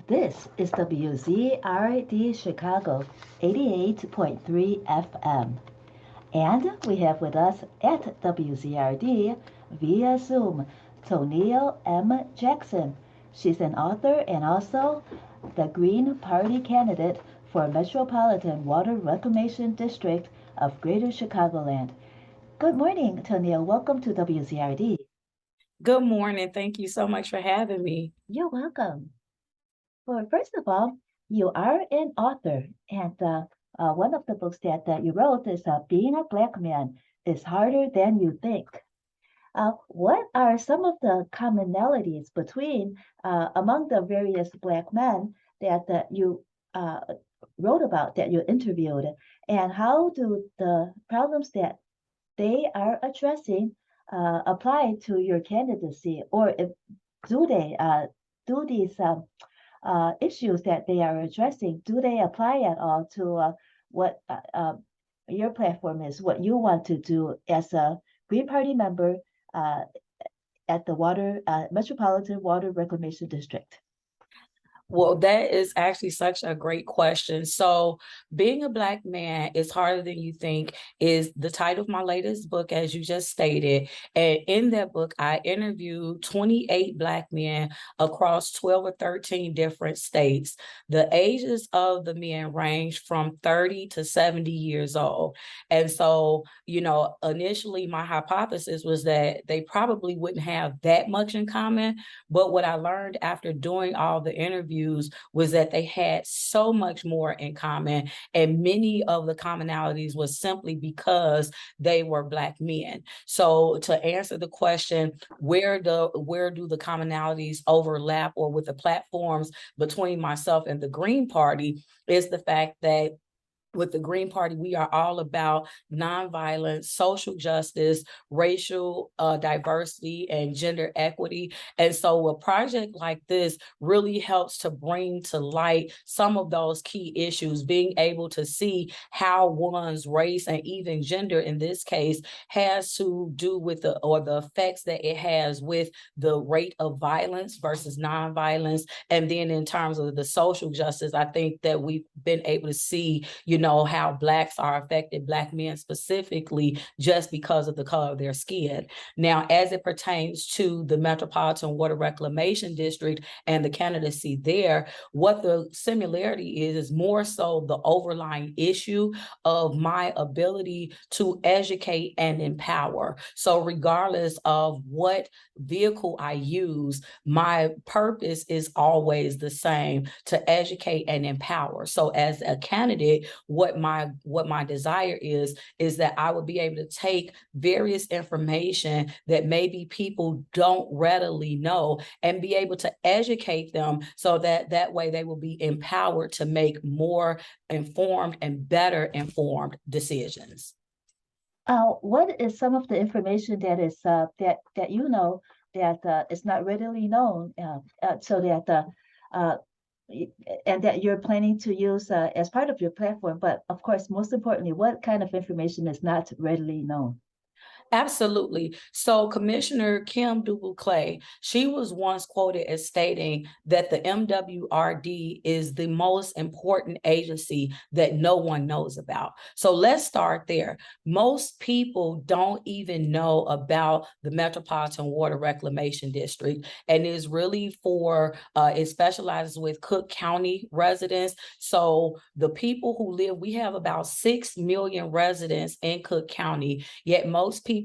This is WZRD Chicago 88.3 FM. And we have with us at WZRD via Zoom Toneal M. Jackson. She's an author and also the Green Party candidate for Metropolitan Water Reclamation District of Greater Chicagoland. Good morning, Toneal. Welcome to WZRD. Good morning. Thank you so much for having me. You're welcome. Well, first of all, you are an author, and one of the books that you wrote is Being a Black Man is Harder Than You Think. What are some of the commonalities between among the various Black men that you wrote about, that you interviewed, and how do the problems that they are addressing apply to your candidacy, or do these issues that they are addressing, do they apply at all to what your platform is, what you want to do as a Green Party member at the Metropolitan Water Reclamation District? Well, that is actually such a great question. So being a Black man is harder than you think is the title of my latest book, as you just stated. And in that book, I interviewed 28 Black men across 12 or 13 different states. The ages of the men range from 30 to 70 years old. And so, initially my hypothesis was that they probably wouldn't have that much in common. But what I learned after doing all the interviews was that they had so much more in common, and many of the commonalities was simply because they were Black men. So to answer the question, where do the commonalities overlap, or with the platforms between myself and the Green Party, is the fact that with the Green Party, we are all about nonviolence, social justice, racial diversity, and gender equity. And so a project like this really helps to bring to light some of those key issues, being able to see how one's race and even gender in this case has to do with the effects that it has with the rate of violence versus nonviolence. And then in terms of the social justice, I think that we've been able to see, how Blacks are affected, Black men specifically, just because of the color of their skin. Now, as it pertains to the Metropolitan Water Reclamation District and the candidacy there, what the similarity is more so the overlying issue of my ability to educate and empower. So regardless of what vehicle I use, my purpose is always the same: to educate and empower. So as a candidate, what my desire is that I would be able to take various information that maybe people don't readily know and be able to educate them, so that way they will be empowered to make more informed and better informed decisions. What is some of the information that is that is not readily known, so that and that you're planning to use as part of your platform? But of course, most importantly, what kind of information is not readily known? Absolutely. So Commissioner Kim Dubuc, she was once quoted as stating that the MWRD is the most important agency that no one knows about. So let's start there. Most people don't even know about the Metropolitan Water Reclamation District, and is really for, it specializes with Cook County residents. So the people who live, we have about 6 million residents in Cook County, yet most people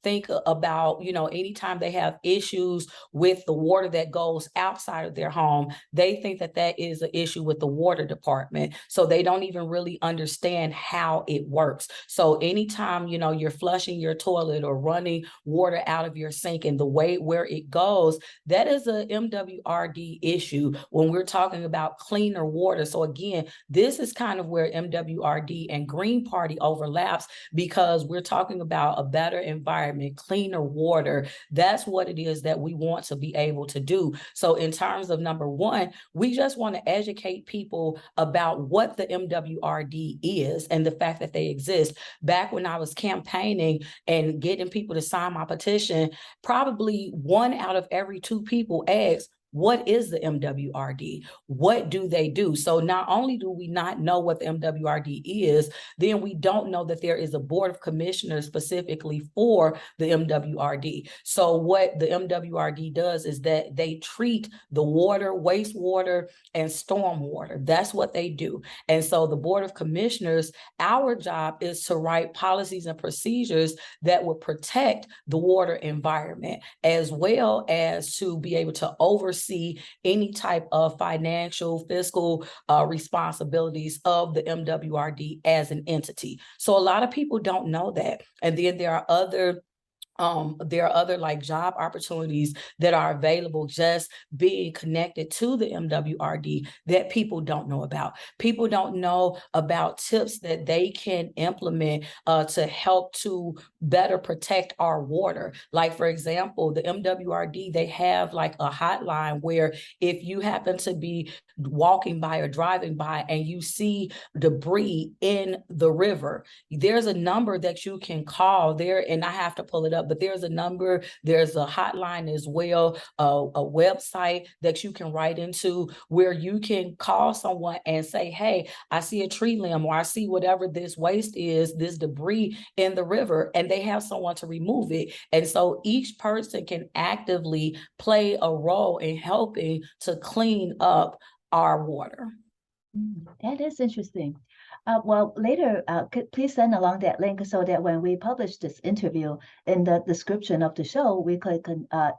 think about, anytime they have issues with the water that goes outside of their home, they think that is an issue with the water department. So they don't even really understand how it works. So anytime, you're flushing your toilet or running water out of your sink, and the way where it goes, that is a MWRD issue when we're talking about cleaner water. So again, this is kind of where MWRD and Green Party overlaps, because we're talking about a better environment, cleaner water. That's what it is that we want to be able to do. So in terms of number one, we just want to educate people about what the MWRD is and the fact that they exist. Back when I was campaigning and getting people to sign my petition, probably 1 out of every 2 people asked, what is the MWRD? What do they do? So not only do we not know what the MWRD is, then we don't know that there is a board of commissioners specifically for the MWRD. So what the MWRD does is that they treat the water, wastewater, and stormwater. That's what they do. And so the board of commissioners, our job is to write policies and procedures that will protect the water environment, as well as to be able to oversee any type of financial, fiscal responsibilities of the MWRD as an entity. So a lot of people don't know that. And then there are other like job opportunities that are available just being connected to the MWRD that people don't know about. People don't know about tips that they can implement to help to better protect our water. Like, for example, the MWRD, they have like a hotline where if you happen to be walking by or driving by and you see debris in the river, there's a number that you can call there, and I have to pull it up, but there's a number, there's a hotline as well, a website that you can write into where you can call someone and say, hey, I see a tree limb, or I see whatever this waste is, this debris in the river, and they have someone to remove it. And so each person can actively play a role in helping to clean up our water. That is interesting. Well, later, please send along that link so that when we publish this interview in the description of the show, we could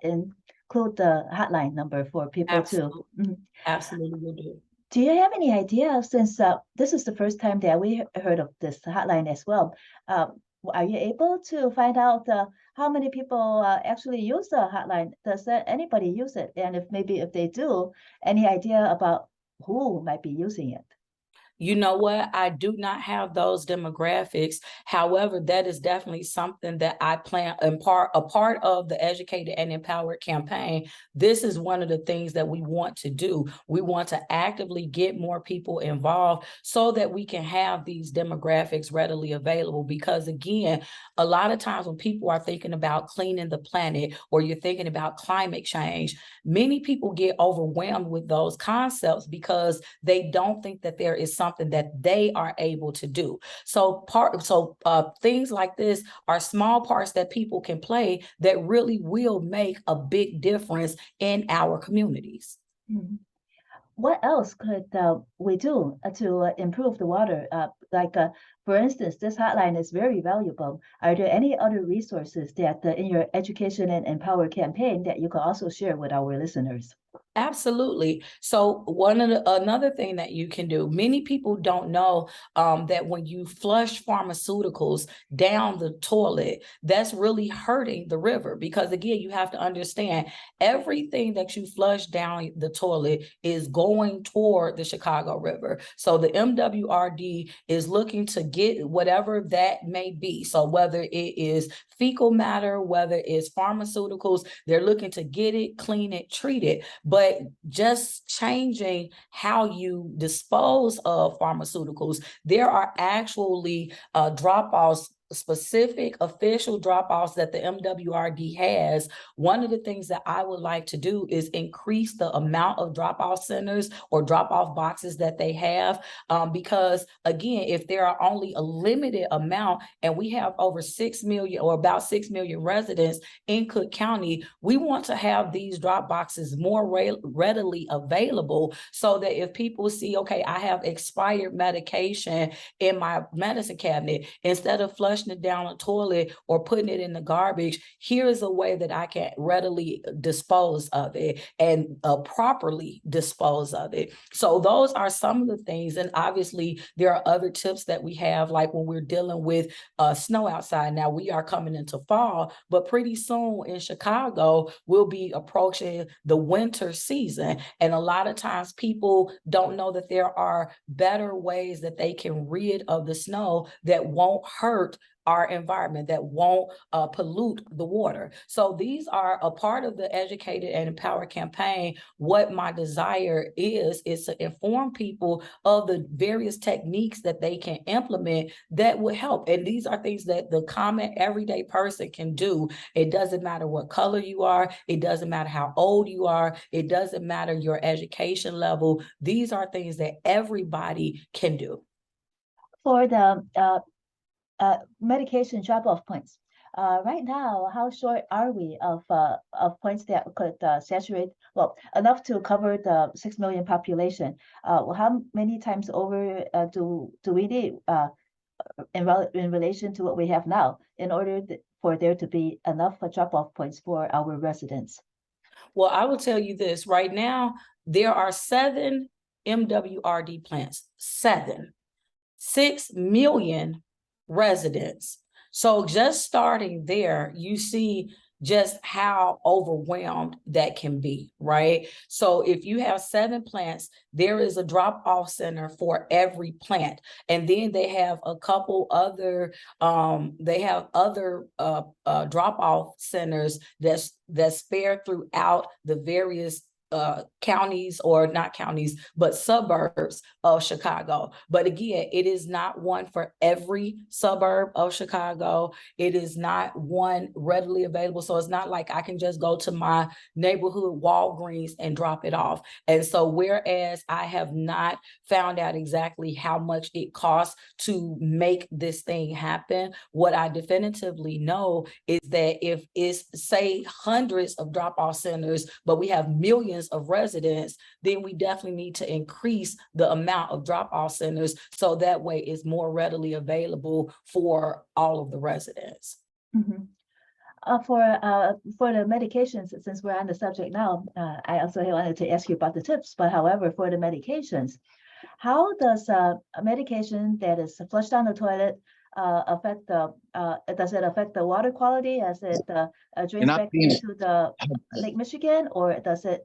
include the hotline number for people Absolutely. to. Absolutely will do. Do you have any idea, since this is the first time that we heard of this hotline as well, are you able to find out how many people actually use the hotline? Does anybody use it? And if they do, any idea about who might be using it? You know what? I do not have those demographics. However, that is definitely something that I plan a part of the Educated and Empowered campaign. This is one of the things that we want to do. We want to actively get more people involved so that we can have these demographics readily available. Because again, a lot of times when people are thinking about cleaning the planet, or you're thinking about climate change, many people get overwhelmed with those concepts because they don't think that there is something that they are able to do. So things like this are small parts that people can play that really will make a big difference in our communities. Mhm. What else could we do to improve the water? For instance, this hotline is very valuable. Are there any other resources that in your Education and Empower campaign that you can also share with our listeners? Absolutely. So another thing that you can do, many people don't know that when you flush pharmaceuticals down the toilet, that's really hurting the river. Because again, you have to understand everything that you flush down the toilet is going toward the Chicago River. So the MWRD is looking to get whatever that may be. So whether it is fecal matter, whether it's pharmaceuticals, they're looking to get it, clean it, treat it. But just changing how you dispose of pharmaceuticals, there are actually drop-offs, specific official drop-offs that the MWRD has. One of the things that I would like to do is increase the amount of drop-off centers or drop-off boxes that they have, because again, if there are only a limited amount and we have over 6 million or about 6 million residents in Cook County, we want to have these drop boxes more readily available so that if people see, okay, I have expired medication in my medicine cabinet, instead of flushing it down the toilet or putting it in the garbage, here is a way that I can readily dispose of it and properly dispose of it. So those are some of the things. And obviously there are other tips that we have, like when we're dealing with snow outside. Now we are coming into fall, but pretty soon in Chicago, we'll be approaching the winter season. And a lot of times people don't know that there are better ways that they can rid of the snow that won't hurt our environment, that won't pollute the water. So these are a part of the Educated and Empowered campaign. What my desire is to inform people of the various techniques that they can implement that will help. And these are things that the common everyday person can do. It doesn't matter what color you are. It doesn't matter how old you are. It doesn't matter your education level. These are things that everybody can do. For the medication drop-off points, right now, how short are we of points that could saturate, well, enough to cover the 6 million population? How many times over do we need in relation to what we have now in order for there to be enough drop-off points for our residents? Well, I will tell you this right now, there are 7 MWRD plants, 6 million residents. So just starting there, you see just how overwhelmed that can be, right? So if you have 7 plants, there is a drop-off center for every plant. And then they have a couple other, drop-off centers that's spared throughout the various counties, or not counties, but suburbs of Chicago. But again, it is not one for every suburb of Chicago. It is not one readily available. So it's not like I can just go to my neighborhood Walgreens and drop it off. And so whereas I have not found out exactly how much it costs to make this thing happen, what I definitively know is that if it's, say, hundreds of drop-off centers, but we have millions of residents, then we definitely need to increase the amount of drop-off centers so that way it's more readily available for all of the residents. Mm-hmm. For the medications, since we're on the subject now, I also wanted to ask you about the tips, but however, for the medications, how does a medication that is flushed down the toilet affect the, does it affect the water quality as it drains back into the Lake Michigan, or does it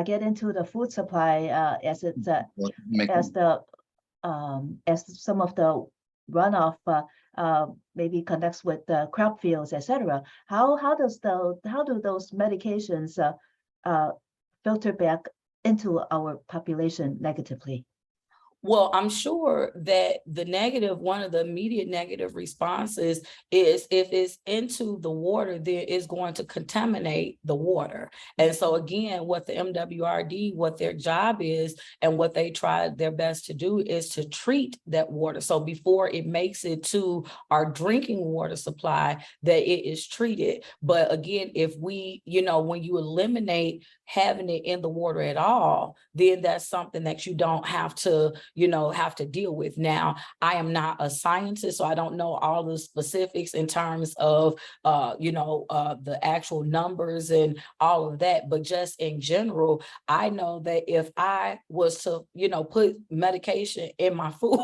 get into the food supply as it as some of the runoff maybe connects with the crop fields, etc. How do those medications filter back into our population negatively? Well, I'm sure that one of the immediate negative responses is if it's into the water, there is going to contaminate the water. And so again, what the MWRD, what their job is and what they try their best to do is to treat that water. So before it makes it to our drinking water supply, that it is treated. But again, if we, when you eliminate having it in the water at all, then that's something that you don't have to deal with. Now, I am not a scientist, so I don't know all the specifics in terms of, the actual numbers and all of that. But just in general, I know that if I was to, put medication in my food,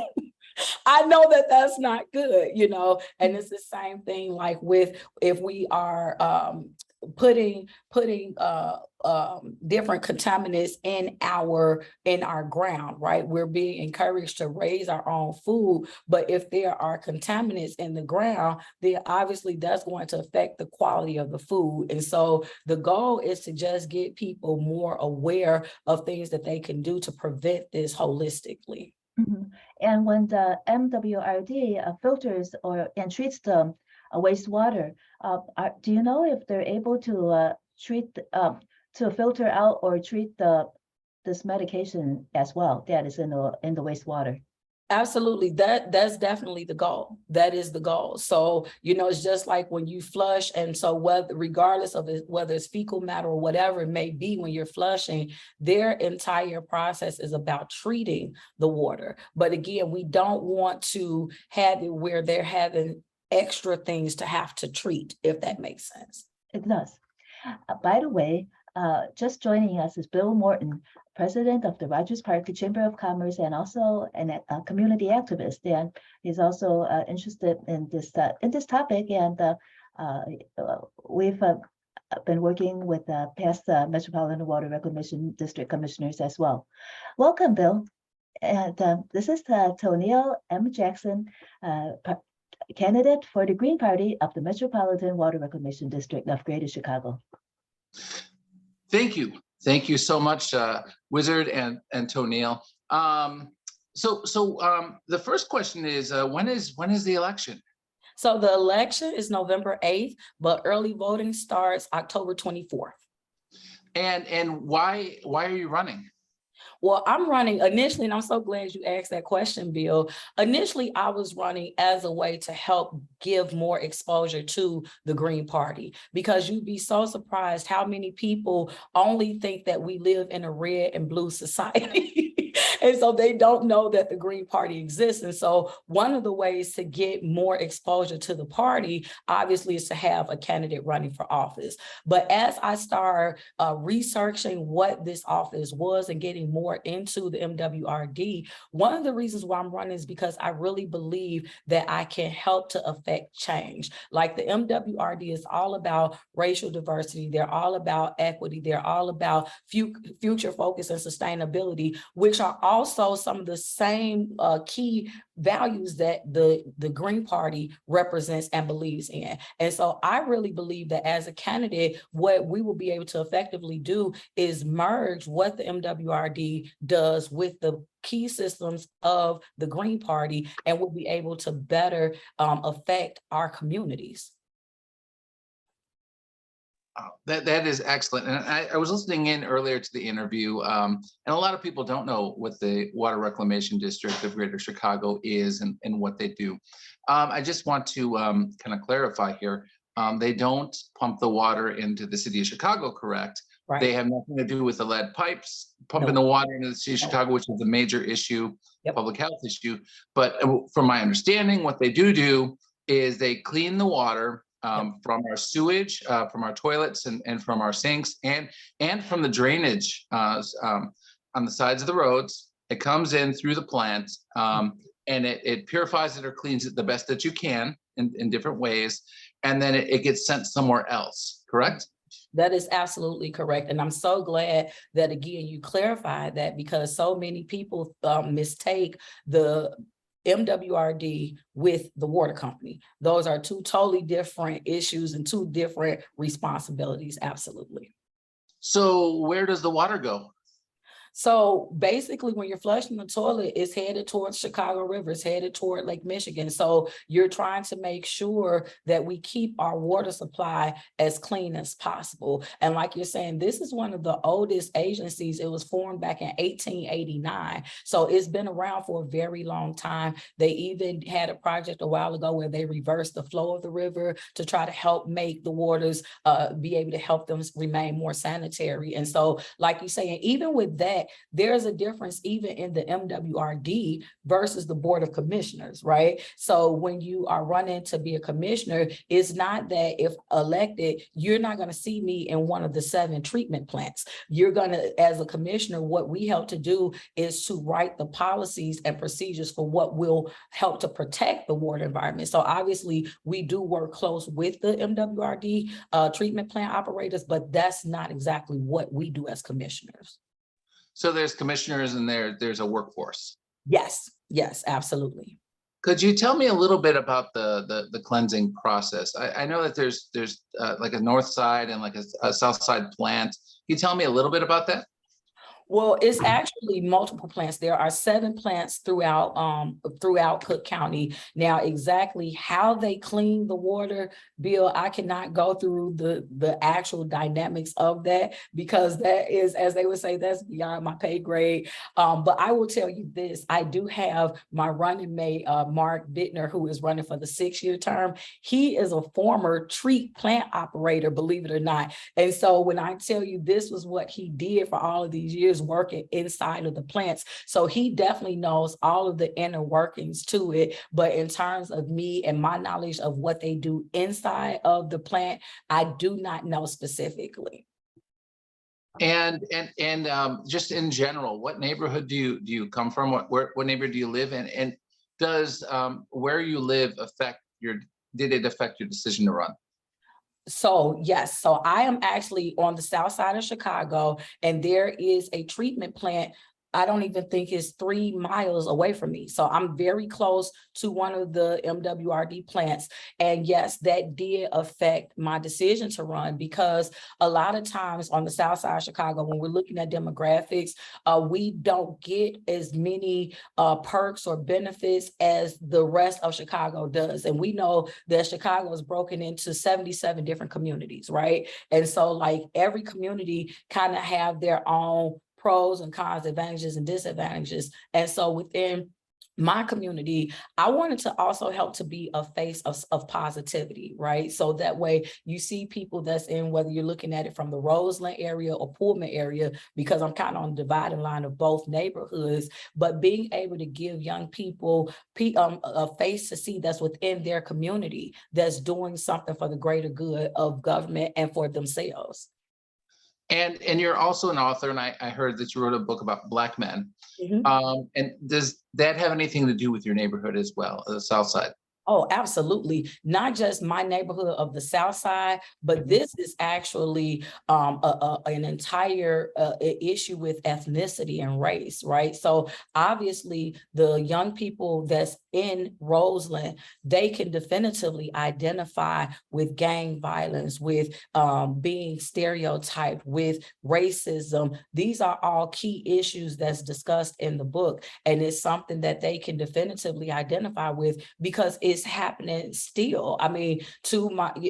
I know that that's not good, and it's the same thing like with if we are putting different contaminants in our ground, right? We're being encouraged to raise our own food, but if there are contaminants in the ground, then obviously that's going to affect the quality of the food. And so the goal is to just get people more aware of things that they can do to prevent this holistically. Mm-hmm. And when the MWRD filters and treats the wastewater, do you know if they're able to to filter out or treat this medication as well that is in the wastewater? Absolutely. That's definitely the goal. That is the goal. So, it's just like when you flush. And so regardless of whether it's fecal matter or whatever it may be, when you're flushing, their entire process is about treating the water. But again, we don't want to have it where they're having extra things to have to treat, if that makes sense. It does. By the way, just joining us is Bill Morton, president of the Rogers Park Chamber of Commerce and also a community activist. And he's also interested in this topic. And we've been working with past Metropolitan Water Reclamation District commissioners as well. Welcome, Bill. And this is Toneal M. Jackson, candidate for the Green Party of the Metropolitan Water Reclamation District of Greater Chicago. Thank you. Thank you so much, Wizard and Toneal. The first question is, when is the election? So the election is November 8th, but early voting starts October 24th. And why are you running? Well, I'm running initially, and I'm so glad you asked that question, Bill. Initially, I was running as a way to help give more exposure to the Green Party, because you'd be so surprised how many people only think that we live in a red and blue society. And so they don't know that the Green Party exists. And so one of the ways to get more exposure to the party, obviously, is to have a candidate running for office. But as I start researching what this office was and getting more into the MWRD, one of the reasons why I'm running is because I really believe that I can help to affect change. Like, the MWRD is all about racial diversity. They're all about equity. They're all about future focus and sustainability, which are also some of the same key values that the Green Party represents and believes in. And so I really believe that as a candidate, what we will be able to effectively do is merge what the MWRD does with the key systems of the Green Party, and we'll be able to better affect our communities. Oh, that is excellent. And I was listening in earlier to the interview, and a lot of people don't know what the Water Reclamation District of Greater Chicago is and what they do. I just want to kind of clarify here. They don't pump the water into the city of Chicago, correct? Right. They have nothing to do with the lead pipes pumping the water into the city of Chicago, which is a major issue, public health issue. But from my understanding, what they do is they clean the water from our sewage, from our toilets, and from our sinks, and from the drainage on the sides of the roads. It comes in through the plant, and it purifies it or cleans it the best that you can in different ways, and then it gets sent somewhere else, correct? That is absolutely correct. And I'm so glad that, again, you clarified that, because so many people mistake the MWRD with the water company. Those are two totally different issues and two different responsibilities. Absolutely. So where does the water go? So basically, when you're flushing the toilet, it's headed towards Chicago River, it's headed toward Lake Michigan. So you're trying to make sure that we keep our water supply as clean as possible. And like you're saying, this is one of the oldest agencies. It was formed back in 1889. So it's been around for a very long time. They even had a project a while ago where they reversed the flow of the river to try to help make the waters be able to help them remain more sanitary. And so, like you say, even with that, there's a difference even in the MWRD versus the Board of Commissioners, right? So when you are running to be a commissioner, it's not that if elected, you're not going to see me in one of the 7 treatment plants. You're going to, as a commissioner, what we help to do is to write the policies and procedures for what will help to protect the water environment. So obviously, we do work close with the MWRD treatment plant operators, but that's not exactly what we do as commissioners. So there's commissioners and there's a workforce. Yes, absolutely. Could you tell me a little bit about the cleansing process? I know that there's like a north side and like a south side plant. Can you tell me a little bit about that? Well, it's actually multiple plants. There are 7 plants throughout Cook County. Now, exactly how they clean the water, Bill, I cannot go through the actual dynamics of that, because that is, as they would say, that's beyond my pay grade. But I will tell you this: I do have my running mate, Mark Bittner, who is running for the 6-year term. He is a former treat plant operator, believe it or not. And so when I tell you this was what he did for all of these years, working inside of the plants. So he definitely knows all of the inner workings to it. But in terms of me and my knowledge of what they do inside of the plant, I do not know specifically. And just in general, what neighborhood do you come from? What neighborhood do you live in? And does where you live did it affect your decision to run? So yes, so I am actually on the south side of Chicago, and there is a treatment plant I don't even think it's 3 miles away from me. So I'm very close to one of the MWRD plants. And yes, that did affect my decision to run, because a lot of times on the south side of Chicago, when we're looking at demographics, we don't get as many perks or benefits as the rest of Chicago does. And we know that Chicago is broken into 77 different communities, right? And so like every community kind of have their own pros and cons, advantages and disadvantages. And so within my community, I wanted to also help to be a face of positivity, right? So that way you see people that's in, whether you're looking at it from the Roseland area or Pullman area, because I'm kind of on the dividing line of both neighborhoods, but being able to give young people a face to see that's within their community, that's doing something for the greater good of government and for themselves. And you're also an author, and I heard that you wrote a book about Black men. And does that have anything to do with your neighborhood as well, the South Side? Oh, absolutely. Not just my neighborhood of the South Side, but this is actually an entire issue with ethnicity and race, right? So obviously the young people that's in Roseland, they can definitively identify with gang violence, with being stereotyped, with racism. These are all key issues that's discussed in the book. And it's something that they can definitively identify with, because it's happening still. I mean,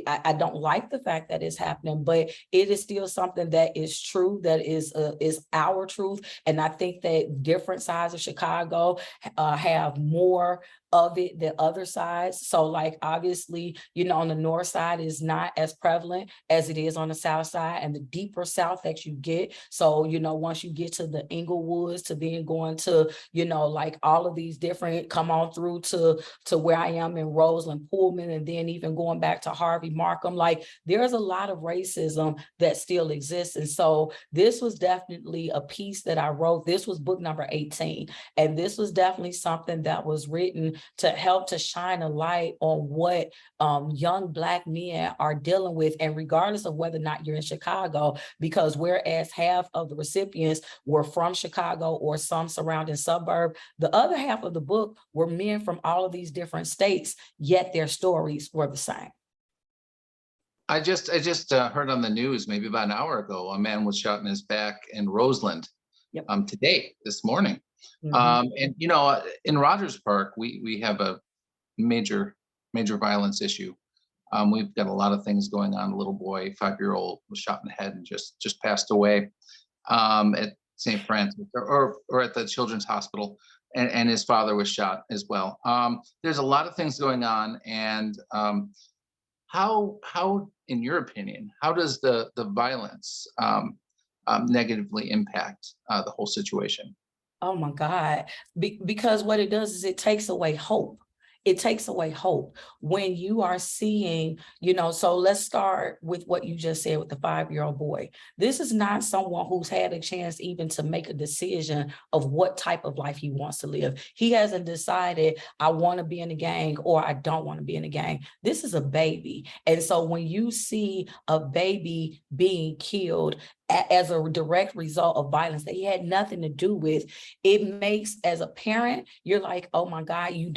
I don't like the fact that it's happening, but it is still something that is true, that is our truth. And I think that different sides of Chicago have more of it than other sides. So like, obviously, you know, on the north side is not as prevalent as it is on the south side, and the deeper south that you get. So, you know, once you get to the Inglewoods, to then going to, you know, like all of these different, come on through to where I am in Roseland, Pullman, and then even going back to Harvey, Markham, like there's a lot of racism that still exists. And so this was definitely a piece that I wrote. This was book number 18. And this was definitely something that was written to help to shine a light on what young Black men are dealing with, and regardless of whether or not you're in Chicago, because whereas half of the recipients were from Chicago or some surrounding suburb, the other half of the book were men from all of these different states, yet their stories were the same. I just heard on the news maybe about an hour ago, a man was shot in his back in Roseland. Yep. Today, this morning. And you know, in Rogers Park, we have a major violence issue. We've got a lot of things going on. A little boy, 5-year-old, was shot in the head and just passed away at St. Francis or at the Children's Hospital, and his father was shot as well. There's a lot of things going on, and how, in your opinion, how does the violence negatively impact the whole situation? Oh my God. Because what it does is it takes away hope. It takes away hope when you are seeing, you know, so let's start with what you just said with the 5-year-old boy. This is not someone who's had a chance even to make a decision of what type of life he wants to live. He hasn't decided, I want to be in a gang or I don't want to be in a gang. This is a baby. And so when you see a baby being killed as a direct result of violence that he had nothing to do with, it makes, as a parent, you're like, oh my God, you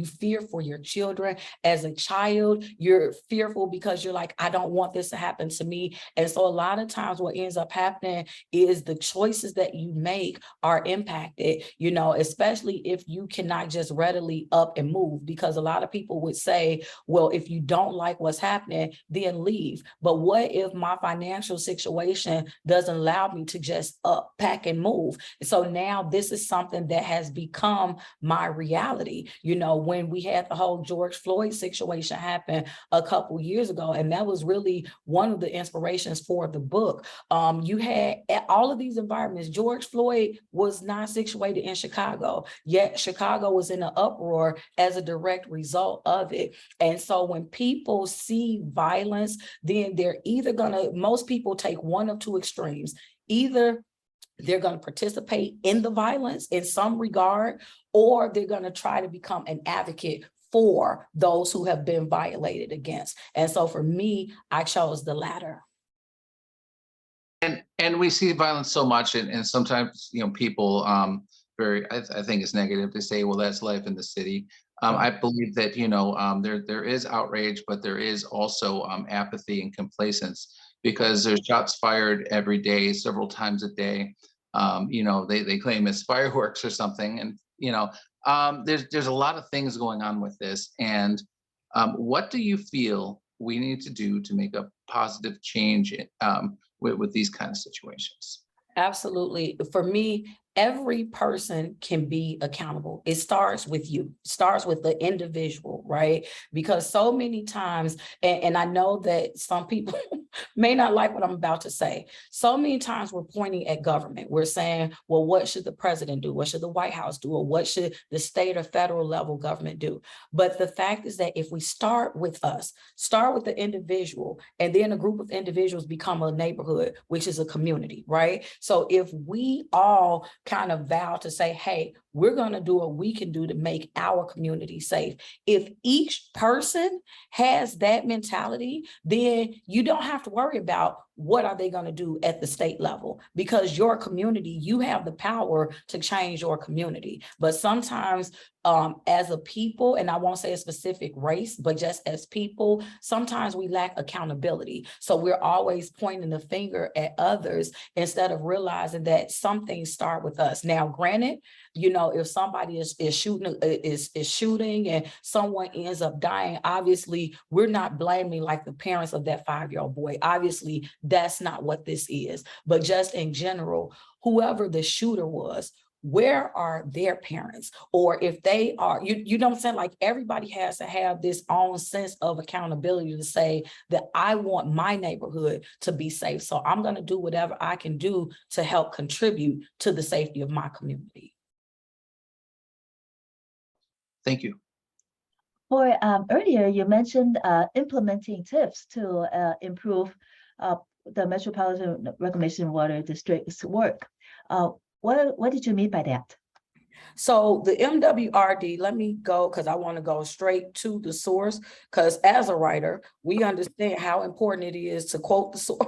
fear for your children. As a child, you're fearful because you're like, I don't want this to happen to me. And so a lot of times what ends up happening is the choices that you make are impacted, you know, especially if you cannot just readily up and move, because a lot of people would say, well, if you don't like what's happening, then leave. But what if my financial situation doesn't allow me to just up, pack and move? So now this is something that has become my reality. You know, when we had the whole George Floyd situation happen a couple years ago, and that was really one of the inspirations for the book. You had all of these environments. George Floyd was not situated in Chicago, yet Chicago was in an uproar as a direct result of it. And so when people see violence, then they're either most people take one of two extremes. Either they're going to participate in the violence in some regard, or they're going to try to become an advocate for those who have been violated against. And so for me, I chose the latter. And we see violence so much, and sometimes, you know, people I think it's negative to say, well, that's life in the city. I believe that, you know, there is outrage, but there is also apathy and complacence, because there's shots fired every day, several times a day. You know, they claim it's fireworks or something, and you know, there's a lot of things going on with this. And what do you feel we need to do to make a positive change with these kind of situations? Absolutely. For me, every person can be accountable. It starts with you, starts with the individual, right? Because so many times, and I know that some people may not like what I'm about to say. So many times we're pointing at government. We're saying, well, what should the president do? What should the White House do? Or what should the state or federal level government do? But the fact is that if we start with us, start with the individual, and then a group of individuals become a neighborhood, which is a community, right? So if we all kind of vow to say, hey, we're going to do what we can do to make our community safe. If each person has that mentality, then you don't have to worry about what are they going to do at the state level, because your community, you have the power to change your community. But sometimes as a people, and I won't say a specific race, but just as people, sometimes we lack accountability. So we're always pointing the finger at others instead of realizing that some things start with us. Now, granted, you know, if somebody is shooting and someone ends up dying, obviously we're not blaming like the parents of that 5-year-old boy. Obviously, that's not what this is. But just in general, whoever the shooter was, where are their parents? Or if they are, you know what I'm saying? Like, everybody has to have this own sense of accountability to say that I want my neighborhood to be safe. So I'm going to do whatever I can do to help contribute to the safety of my community. Thank you. For earlier, you mentioned implementing tips to improve the Metropolitan Reclamation Water District's work. What did you mean by that? So the MWRD, let me go, because I want to go straight to the source, because as a writer, we understand how important it is to quote the source.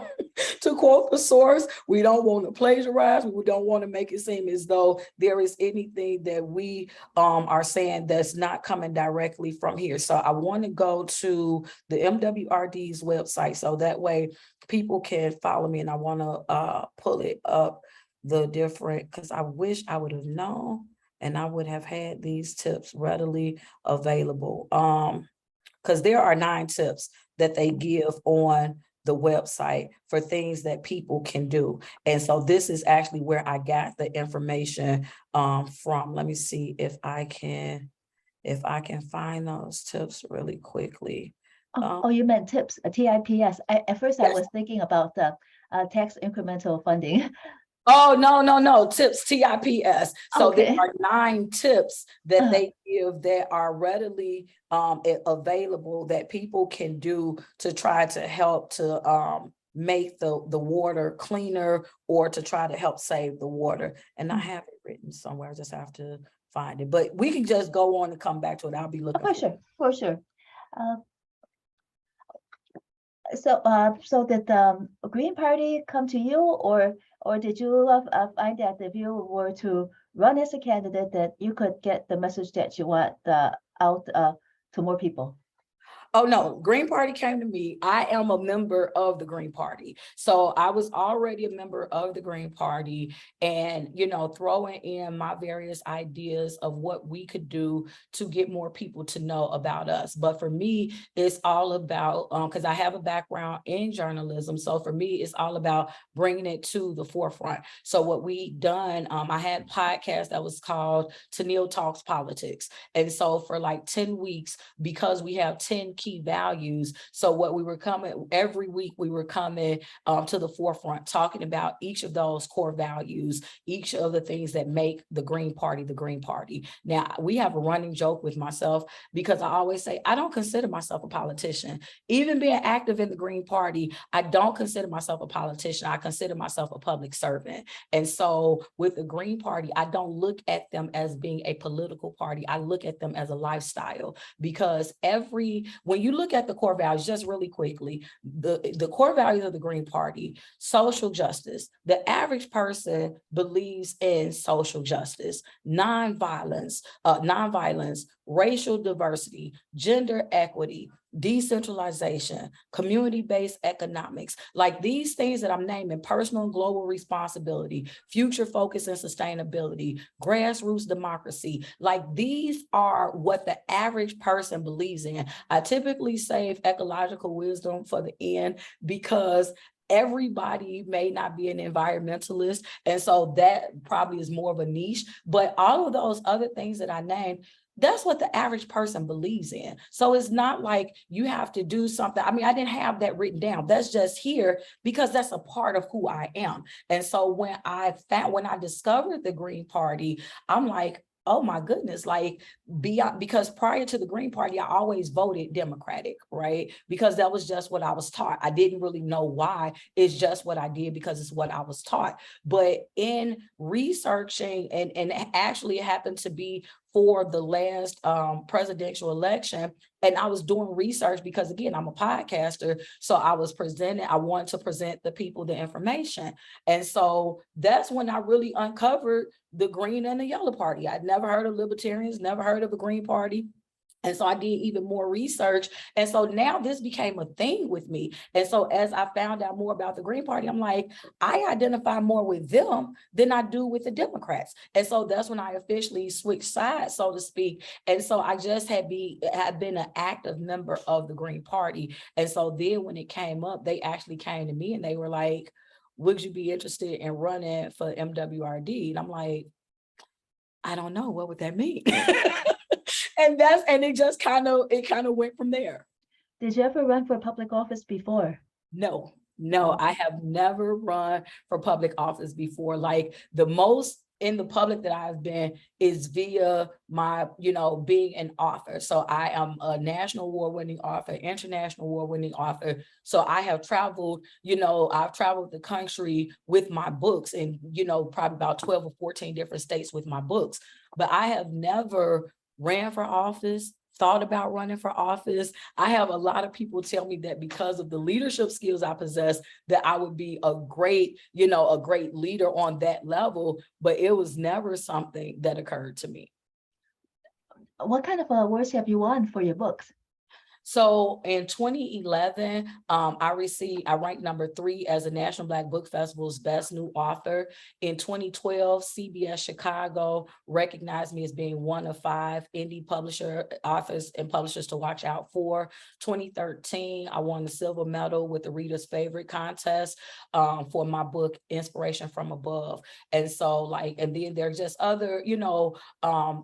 To quote the source, we don't want to plagiarize. We don't want to make it seem as though there is anything that we are saying that's not coming directly from here. So I want to go to the MWRD's website, so that way people can follow me, and I want to pull it up, the different, because I wish I would have known and I would have had these tips readily available. Because there are 9 tips that they give on the website for things that people can do. And so this is actually where I got the information from. Let me see if I can find those tips really quickly. Oh, you meant tips, TIPS. At first, Yes. I was thinking about the tax incremental funding. Oh, no, tips, TIPS. So Okay. there are 9 tips that they give that are readily available that people can do to try to help to make the water cleaner, or to try to help save the water. And I have it written somewhere, I just have to find it. But we can just go on and come back to it. I'll be looking For sure. So did the Green Party come to you, or did you find that if you were to run as a candidate, that you could get the message that you want out to more people? Oh, no, Green Party came to me. I am a member of the Green Party. So I was already a member of the Green Party, and, you know, throwing in my various ideas of what we could do to get more people to know about us. But for me, it's all about, because I have a background in journalism. So for me, it's all about bringing it to the forefront. So what we done, I had a podcast that was called Toneal Talks Politics. And so for like 10 weeks, because we have 10 key values. So what we were coming, every week we were coming to the forefront, talking about each of those core values, each of the things that make the Green Party the Green Party. Now, we have a running joke with myself, because I always say, I don't consider myself a politician. Even being active in the Green Party, I don't consider myself a politician. I consider myself a public servant. And so with the Green Party, I don't look at them as being a political party. I look at them as a lifestyle, because when you look at the core values, just really quickly, the core values of the Green Party, social justice. The average person believes in social justice, nonviolence, racial diversity, gender equity, decentralization, community-based economics, like these things that I'm naming, personal and global responsibility, future focus and sustainability, grassroots democracy, like these are what the average person believes in. I typically save ecological wisdom for the end because everybody may not be an environmentalist. And so that probably is more of a niche, but all of those other things that I named, that's what the average person believes in. So it's not like you have to do something. I mean, I didn't have that written down. That's just here because that's a part of who I am. And so when I discovered the Green Party, I'm like, oh my goodness, like because prior to the Green Party, I always voted Democratic, right? Because that was just what I was taught. I didn't really know why. It's just what I did because it's what I was taught. But in researching, and actually it happened to be for the last presidential election, and I was doing research because, again, I'm a podcaster. So I wanted to present the people the information. And so that's when I really uncovered the Green and the Yellow Party. I'd never heard of Libertarians, never heard of a Green Party. And so I did even more research. And so now this became a thing with me. And so as I found out more about the Green Party, I'm like, I identify more with them than I do with the Democrats. And so that's when I officially switched sides, so to speak. And so I just had been an active member of the Green Party. And so then when it came up, they actually came to me and they were like, would you be interested in running for MWRD? And I'm like, I don't know, what would that mean? And it just kind of went from there. Did you ever run for public office before? No, I have never run for public office before. Like the most in the public that I've been is via my, being an author. So I am a national award-winning author, international award-winning author. So I have traveled, I've traveled the country with my books and, probably about 12 or 14 different states with my books. But I have never ran for office, thought about running for office. I have a lot of people tell me that because of the leadership skills I possess, that I would be a great leader on that level, but it was never something that occurred to me. What kind of awards have you won for your books? So in 2011, I ranked number 3 as the National Black Book Festival's Best New Author. In 2012, CBS Chicago recognized me as being one of 5 indie authors and publishers to watch out for. 2013, I won the silver medal with the Reader's Favorite contest for my book, Inspiration from Above. And so and then there's just other,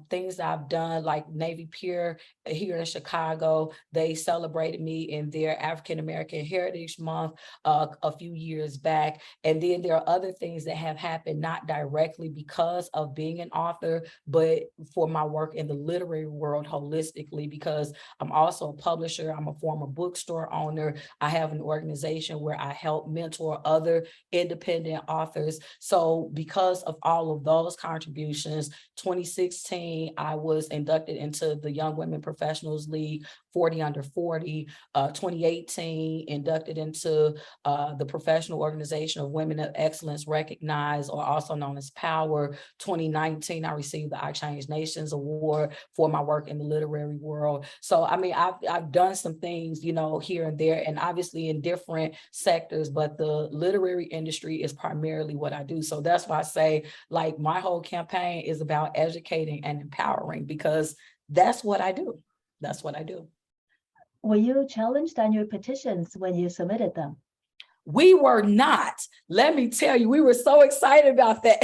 things that I've done, like Navy Pier here in Chicago. They celebrated me in their African American Heritage Month a few years back. And then there are other things that have happened, not directly because of being an author, but for my work in the literary world holistically, because I'm also a publisher. I'm a former bookstore owner. I have an organization where I help mentor other independent authors. So because of all of those contributions, 2016, I was inducted into the Young Women Professionals League 40 under 40, 2018, inducted into the Professional Organization of Women of Excellence Recognized, or also known as POWER. 2019, I received the I Change Nations Award for my work in the literary world. So, I mean, I've done some things, here and there, and obviously in different sectors, but the literary industry is primarily what I do. So that's why I say, my whole campaign is about educating and empowering, because that's what I do. That's what I do. Were you challenged on your petitions when you submitted them? We were not. Let me tell you, we were so excited about that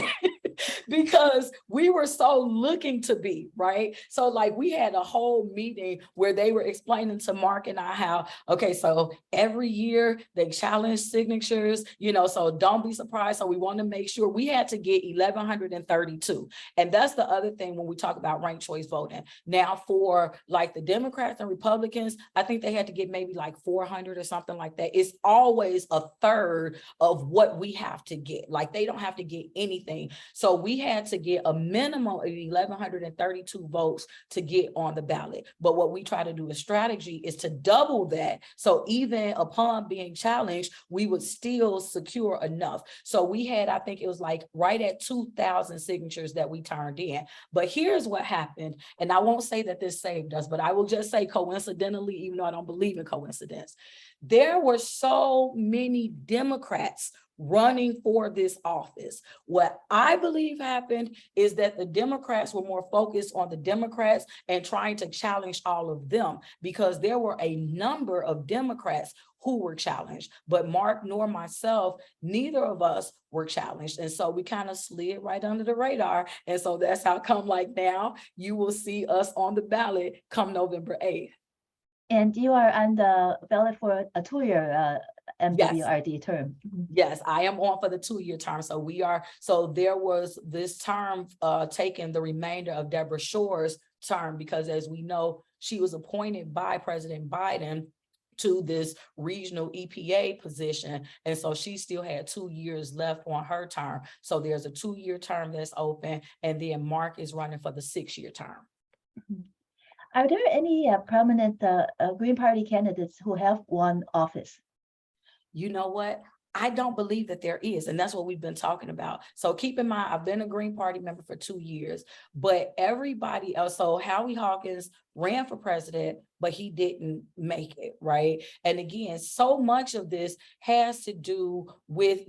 because we were so looking to be, right? So we had a whole meeting where they were explaining to Mark and I how, okay, so every year they challenge signatures, so don't be surprised. So we want to make sure we had to get 1,132. And that's the other thing when we talk about ranked choice voting. Now for the Democrats and Republicans, I think they had to get maybe 400 or something like that. It's always a third of what we have to get. They don't have to get anything. So we had to get a minimum of 1,132 votes to get on the ballot. But what we try to do as strategy is to double that. So even upon being challenged, we would still secure enough. So we had, I think it was like right at 2,000 signatures that we turned in. But here's what happened. And I won't say that this saved us, but I will just say coincidentally, even though I don't believe in coincidence, there were so many Democrats running for this office. What I believe happened is that the Democrats were more focused on the Democrats and trying to challenge all of them, because there were a number of Democrats who were challenged, but Mark nor myself, neither of us were challenged. And so we kind of slid right under the radar. And so that's how come like now you will see us on the ballot come November 8th. And you are on the ballot for a 2-year MWRD term. Yes, I am on for the 2-year term. So we are, so there was this term taking the remainder of Deborah Shore's term, because as we know, she was appointed by President Biden to this regional EPA position. And so she still had 2 years left on her term. So there's a 2-year term that's open, and then Mark is running for the 6-year term. Are there any prominent Green Party candidates who have won office? You know what? I don't believe that there is. And that's what we've been talking about. So keep in mind, I've been a Green Party member for 2 years, but everybody else, so Howie Hawkins ran for president, but he didn't make it, right? And again, so much of this has to do with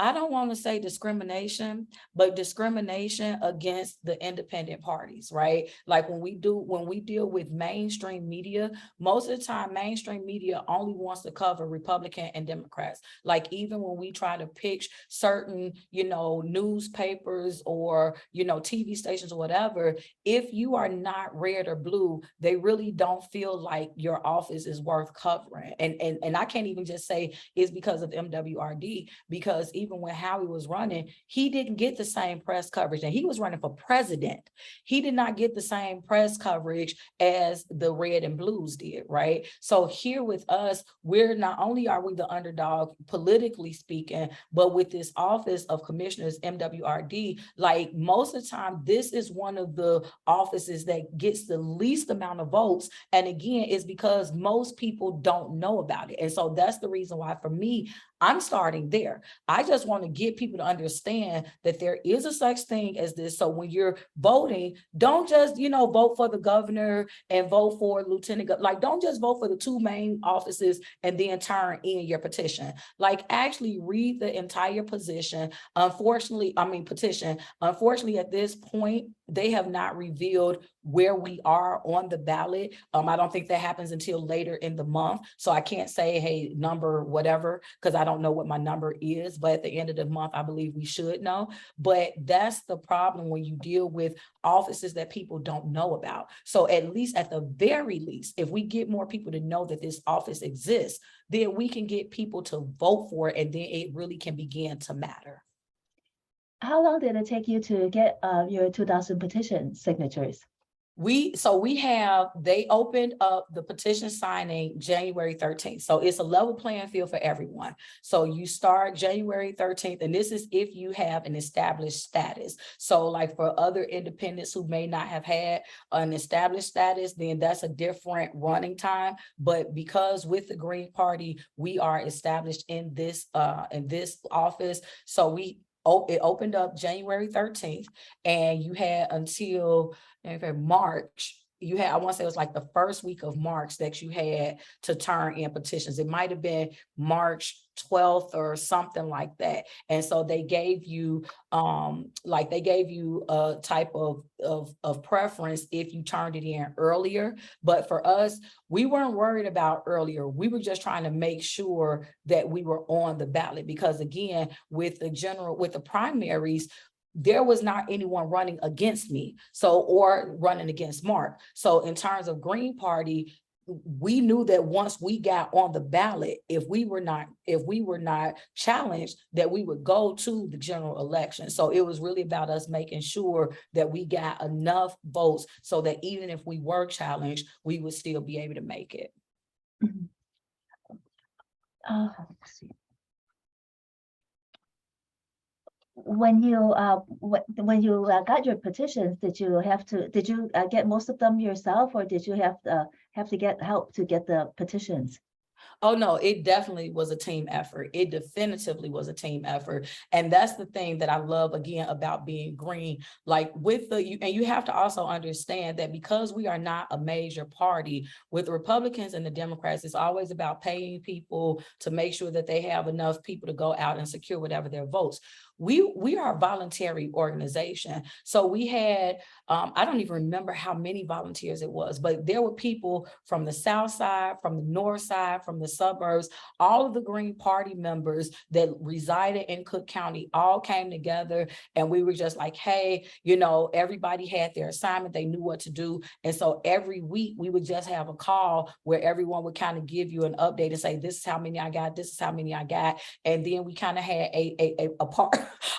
I don't want to say discrimination, but discrimination against the independent parties, right? Like when we deal with mainstream media, most of the time, mainstream media only wants to cover Republican and Democrats. Like even when we try to pitch certain, newspapers or, TV stations or whatever, if you are not red or blue, they really don't feel like your office is worth covering. And I can't even just say it's because of MWRD, because even when Howie was running, he didn't get the same press coverage, and he was running for president. He did not get the same press coverage as the red and blues did, right? So here with us, we're not only are we the underdog politically speaking, but with this office of commissioners, MWRD, like most of the time, this is one of the offices that gets the least amount of votes. And again, it's because most people don't know about it. And so that's the reason why for me, I'm starting there. I just want to get people to understand that there is a such thing as this. So when you're voting, don't just, vote for the governor and vote for lieutenant governor. Like, don't just vote for the 2 main offices and then turn in your petition. Like, actually read the entire petition. Unfortunately, at this point, they have not revealed where we are on the ballot. I don't think that happens until later in the month. So I can't say, hey, number whatever, because I don't know what my number is. But at the end of the month, I believe we should know. But that's the problem when you deal with offices that people don't know about. So at least, at the very least, if we get more people to know that this office exists, then we can get people to vote for it, and then it really can begin to matter. How long did it take you to get your 2,000 petition signatures? They opened up the petition signing January 13th. So it's a level playing field for everyone. So you start January 13th, and this is if you have an established status. So like for other independents who may not have had an established status, then that's a different running time. But because with the Green Party, we are established in this office. So it opened up January 13th, and you had until March. I want to say it was like the first week of March that you had to turn in petitions. It might have been March 12th or something like that. And so they gave you a type of preference if you turned it in earlier. But for us, we weren't worried about earlier. We were just trying to make sure that we were on the ballot, because again, with the primaries, there was not anyone running against me, or running against Mark. So in terms of Green Party, we knew that once we got on the ballot, if we were not challenged, that we would go to the general election. So it was really about us making sure that we got enough votes so that even if we were challenged, we would still be able to make it. Let's see. when you got your petitions, did you get most of them yourself, or did you have to get help to get the petitions? Oh, no, it definitely was a team effort. It definitively was a team effort. And that's the thing that I love, again, about being green. Like and you have to also understand that because we are not a major party, with the Republicans and the Democrats, it's always about paying people to make sure that they have enough people to go out and secure whatever their votes. We are a voluntary organization. So we had, I don't even remember how many volunteers it was, but there were people from the South Side, from the North Side, from the suburbs, all of the Green Party members that resided in Cook County all came together, and we were just like, hey, everybody had their assignment, they knew what to do. And so every week we would just have a call where everyone would kind of give you an update and say, this is how many I got, this is how many I got. And then we kind of had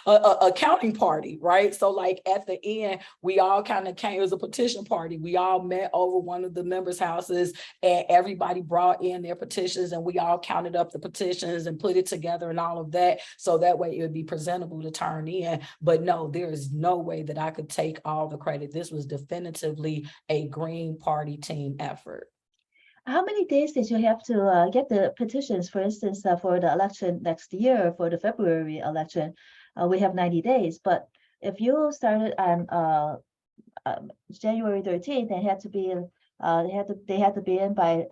a counting party, right? So like at the end, we all kind of came, it was a petition party. We all met over one of the members' houses, and everybody brought in their petitions, and we all counted up the petitions and put it together and all of that. So that way it would be presentable to turn in. But no, there is no way that I could take all the credit. This was definitively a Green Party team effort. How many days did you have to get the petitions? For instance, for the election next year, for the February election, we have 90 days. But if you started on January 13th, they had to be in by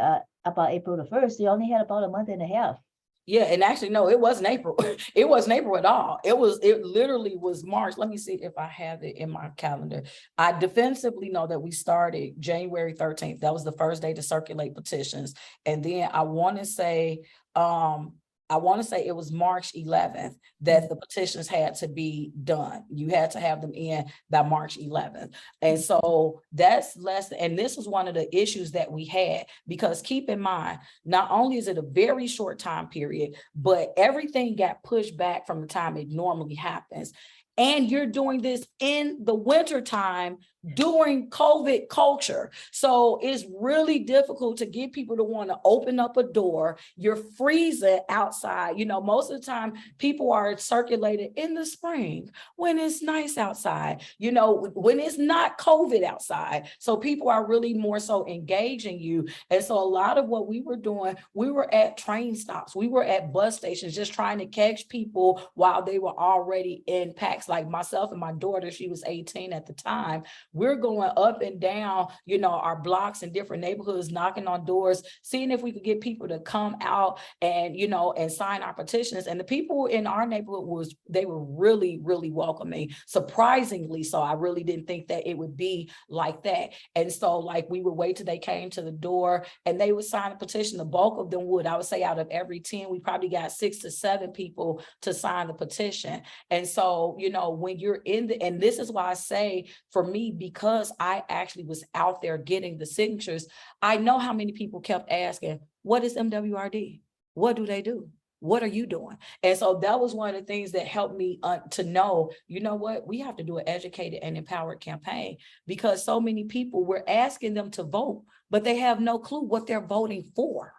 about April the 1st. You only had about a month and a half. Yeah, and actually, no, it wasn't April. It wasn't April at all. It literally was March. Let me see if I have it in my calendar. I definitively know that we started January 13th. That was the first day to circulate petitions. And then I want to say it was March 11th that the petitions had to be done. You had to have them in by March 11th. And so that's less, and this was one of the issues that we had, because keep in mind, not only is it a very short time period, but everything got pushed back from the time it normally happens. And you're doing this in the winter time during COVID culture. So it's really difficult to get people to want to open up a door. You're freezing outside. Most of the time people are circulated in the spring when it's nice outside, when it's not COVID outside. So people are really more so engaging you. And so a lot of what we were doing, we were at train stops, we were at bus stations, just trying to catch people while they were already in packs. Like myself and my daughter, she was 18 at the time. We're going up and down, our blocks in different neighborhoods, knocking on doors, seeing if we could get people to come out and, and sign our petitions. And the people in our neighborhood they were really, really welcoming, surprisingly so. I really didn't think that it would be like that. And so like we would wait till they came to the door and they would sign a petition. The bulk of them would. I would say out of every 10, we probably got 6 to 7 people to sign the petition. And so, when you're and this is why I say, for me, because I actually was out there getting the signatures, I know how many people kept asking, what is MWRD? What do they do? What are you doing? And so that was one of the things that helped me to know, what, we have to do an educated and empowered campaign, because so many people, we're asking them to vote, but they have no clue what they're voting for.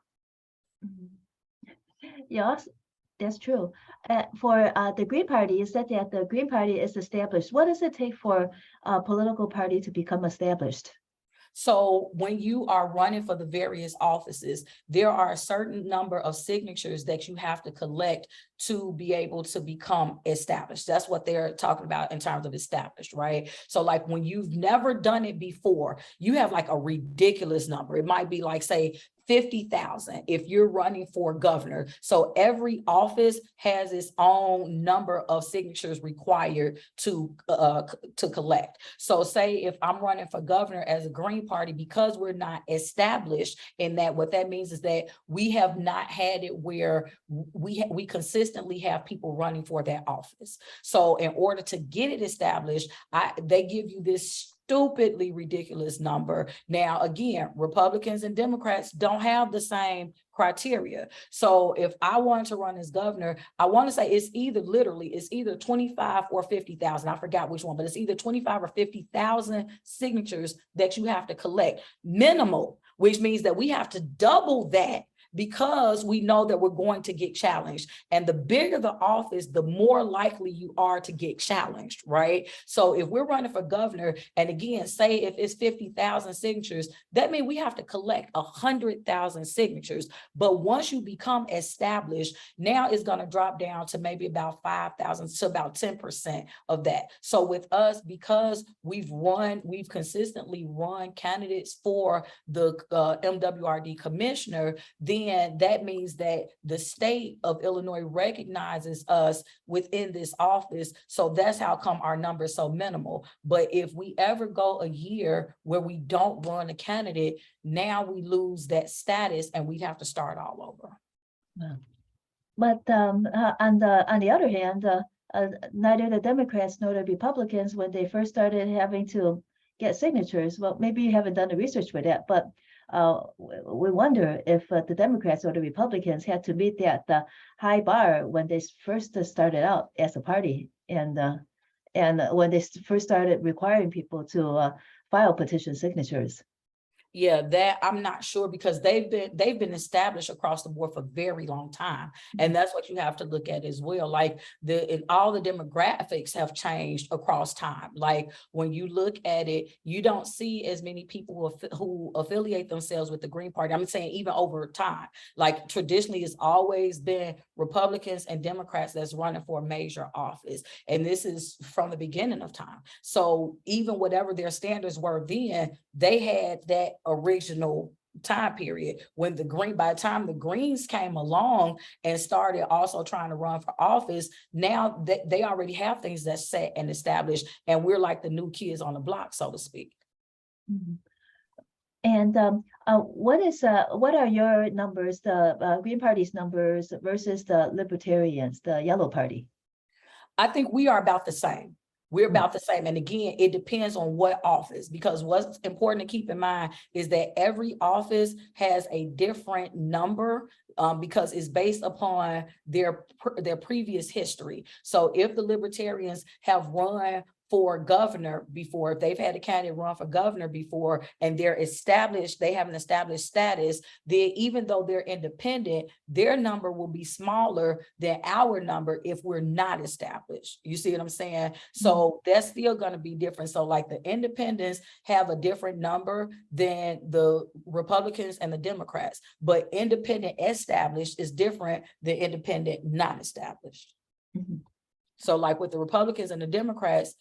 Yes, that's true. For the Green Party, you said that the Green Party is established. What does it take for a political party to become established? So when you are running for the various offices, there are a certain number of signatures that you have to collect to be able to become established. That's what they're talking about in terms of established, right? So like when you've never done it before, you have like a ridiculous number. It might be like, say, 50,000 if you're running for governor. So every office has its own number of signatures required to collect. So say if I'm running for governor as a Green Party, because we're not established in that, what that means is that we have not had it where we consistently have people running for that office. So in order to get it established, they give you this stupidly ridiculous number. Now, again, Republicans and Democrats don't have the same criteria. So if I wanted to run as governor, I want to say it's either 25 or 50,000. I forgot which one, but it's either 25 or 50,000 signatures that you have to collect minimal, which means that we have to double that because we know that we're going to get challenged. And the bigger the office, the more likely you are to get challenged, right? So if we're running for governor, and again, say if it's 50,000 signatures, that means we have to collect 100,000 signatures. But once you become established, now it's going to drop down to maybe about 5,000 to about 10% of that. So with us, because we've consistently run candidates for the MWRD commissioner, then that means that the state of Illinois recognizes us within this office. So that's how come our number is so minimal. But if we ever go a year where we don't run a candidate, now we lose that status and we'd have to start all over. Wow. But on the other hand, neither the Democrats nor the Republicans, when they first started having to get signatures, well, maybe you haven't done the research for that, but we wonder if the Democrats or the Republicans had to meet that high bar when they first started out as a party, and when they first started requiring people to file petition signatures. Yeah, that I'm not sure, because they've been established across the board for a very long time. And that's what you have to look at as well. Like all the demographics have changed across time. Like when you look at it, you don't see as many people who affiliate themselves with the Green Party. I'm saying even over time, like traditionally it's always been Republicans and Democrats that's running for a major office. And this is from the beginning of time. So even whatever their standards were then, they had that original time period when by the time the Greens came along and started also trying to run for office, now they already have things that's set and established, and we're like the new kids on the block, so to speak. Mm-hmm. And what are your numbers, the Green Party's numbers versus the Libertarians, the Yellow Party? I think we are about the same. We're about the same. And again, it depends on what office, because what's important to keep in mind is that every office has a different number because it's based upon their previous history. So if the Libertarians have run for governor before, if they've had a candidate run for governor before and they're established, they have an established status, then even though they're independent, their number will be smaller than our number if we're not established. You see what I'm saying? So that's still going to be different. So like the independents have a different number than the Republicans and the Democrats, but independent established is different than independent not established. So like with the Republicans and the Democrats,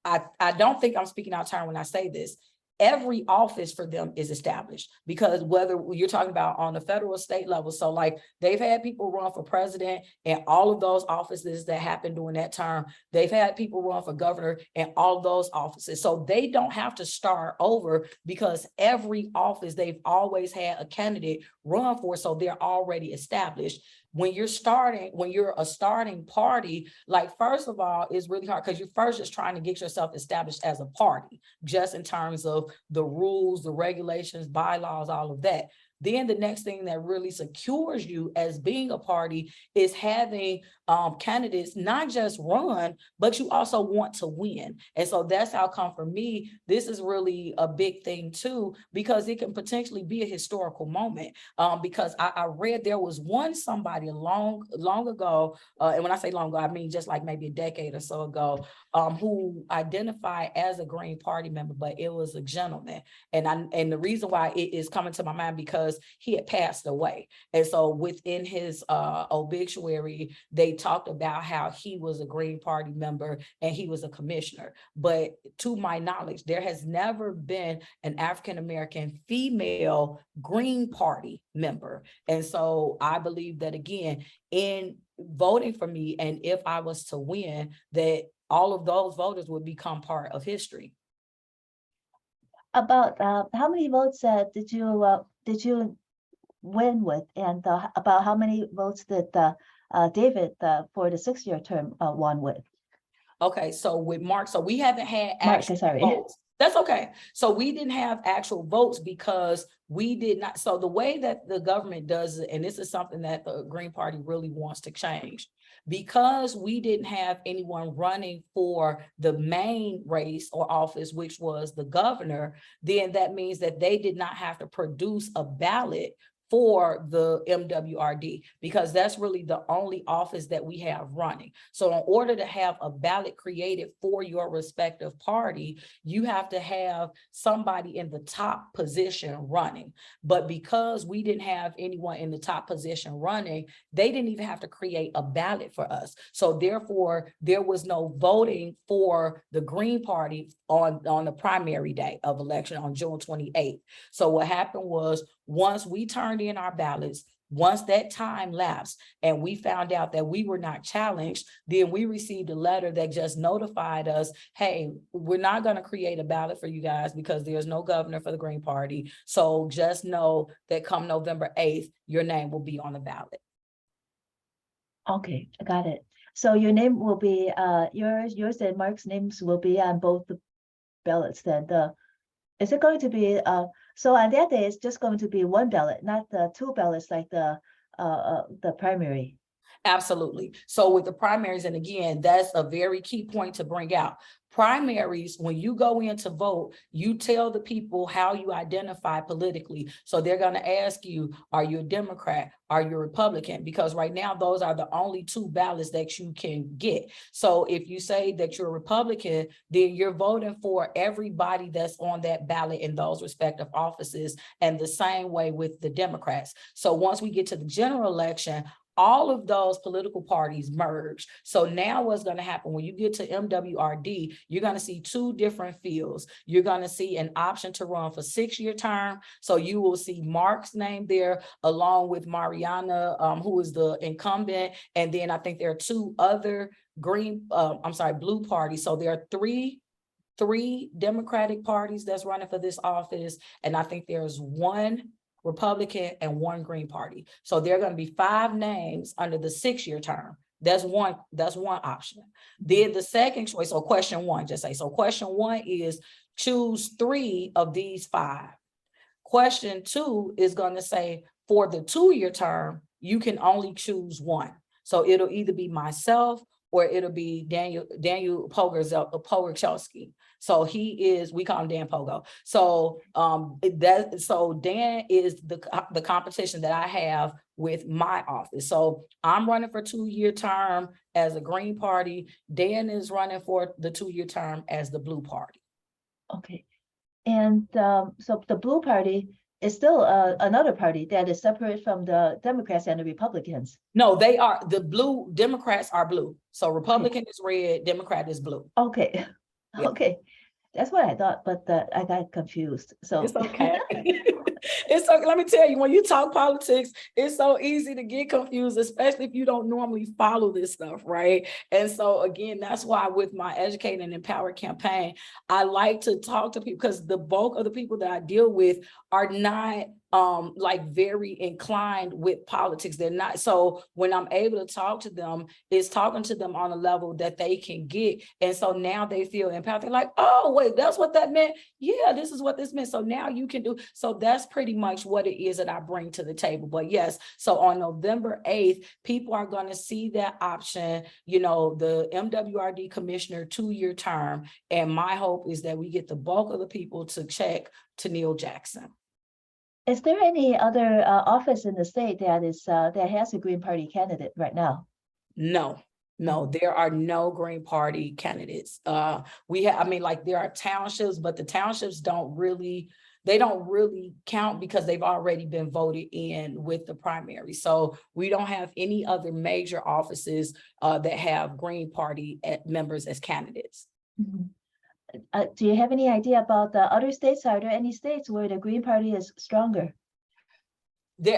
I don't think I'm speaking out of turn when I say this. Every office for them is established, because whether you're talking about on the federal state level, so like they've had people run for president and all of those offices that happened during that term, they've had people run for governor and all of those offices. So they don't have to start over, because every office they've always had a candidate run for, so they're already established. When you're a starting party, like first of all, it's really hard because you're first just trying to get yourself established as a party, just in terms of the rules, the regulations, bylaws, all of that. Then the next thing that really secures you as being a party is having candidates not just run, but you also want to win. And so that's how come for me, this is really a big thing too, because it can potentially be a historical moment. Because I read there was somebody long ago, and when I say long ago, I mean just like maybe a decade or so ago, who identified as a Green Party member, but it was a gentleman. And the reason why it is coming to my mind because he had passed away. And so within his obituary, they talked about how he was a Green Party member and he was a commissioner. But to my knowledge, there has never been an African-American female Green Party member. And so I believe that, again, in voting for me, and if I was to win, that all of those voters would become part of history. About how many votes did you win with, and about how many votes did David for the 6-year term won with? Okay, so with Mark, so we haven't had actual votes. That's okay. So we didn't have actual votes because we did not. So the way that the government does it, and this is something that the Green Party really wants to change, because we didn't have anyone running for the main race or office, which was the governor, then that means that they did not have to produce a ballot for the MWRD, because that's really the only office that we have running. So in order to have a ballot created for your respective party, you have to have somebody in the top position running. But because we didn't have anyone in the top position running, they didn't even have to create a ballot for us. So therefore, there was no voting for the Green Party on the primary day of election on June 28th. So what happened was, once we turned in our ballots, once that time lapsed and we found out that we were not challenged, then we received a letter that just notified us, hey, we're not going to create a ballot for you guys because there's no governor for the Green Party. So just know that come November 8th, your name will be on the ballot. Okay, I got it. So your name will be, yours and Mark's names will be on both the ballots then. Is it going to be, so on that day, it's just going to be one ballot, not the two ballots like the primary? Absolutely. So with the primaries, and again, that's a very key point to bring out. Primaries, when you go in to vote, you tell the people how you identify politically. So they're going to ask you, are you a Democrat? Are you a Republican? Because right now, those are the only two ballots that you can get. So if you say that you're a Republican, then you're voting for everybody that's on that ballot in those respective offices. And the same way with the Democrats. So once we get to the general election, all of those political parties merge. So now what's going to happen when you get to MWRD, you're going to see two different fields. You're going to see an option to run for 6-year term. So you will see Mark's name there along with Mariana, who is the incumbent. And then I think there are two other blue parties. So there are three Democratic parties that's running for this office. And I think there's one Republican and one Green Party. So there are going to be 5 names under the 6-year term. That's one option. Then the second choice, or question one, so question one is choose 3 of these 5. Question 2 is going to say for the 2-year term, you can only choose one. So it'll either be myself or it'll be Daniel Pogorzelski. So he is, we call him Dan Pogo. So Dan is the competition that I have with my office. So I'm running for 2-year term as a Green Party. Dan is running for the 2-year term as the Blue Party. Okay. And so the Blue Party is still another party that is separate from the Democrats and the Republicans. No, they are, the blue, Democrats are blue. So Republican is red, Democrat is blue. Okay. Yeah. Okay. That's what I thought, but I got confused. So it's okay. It's okay. Let me tell you, when you talk politics, it's so easy to get confused, especially if you don't normally follow this stuff, right? And so again, that's why with my Educate and Empower campaign, I like to talk to people, because the bulk of the people that I deal with are not like very inclined with politics. They're not. So when I'm able to talk to them, it's talking to them on a level that they can get. And so now they feel empowered. They're like, oh, wait, that's what that meant. Yeah, this is what this meant. So now you can do. So that's pretty much what it is that I bring to the table. But yes, so on November 8th, people are going to see that option, you know, the MWRD commissioner 2-year term. And my hope is that we get the bulk of the people to check Toneal Jackson. Is there any other office in the state that has a Green Party candidate right now? No, there are no Green Party candidates. There are townships, but the townships don't really count because they've already been voted in with the primary. So we don't have any other major offices that have Green Party members as candidates. Mm-hmm. Do you have any idea about the other states? Are there any states where the Green Party is stronger?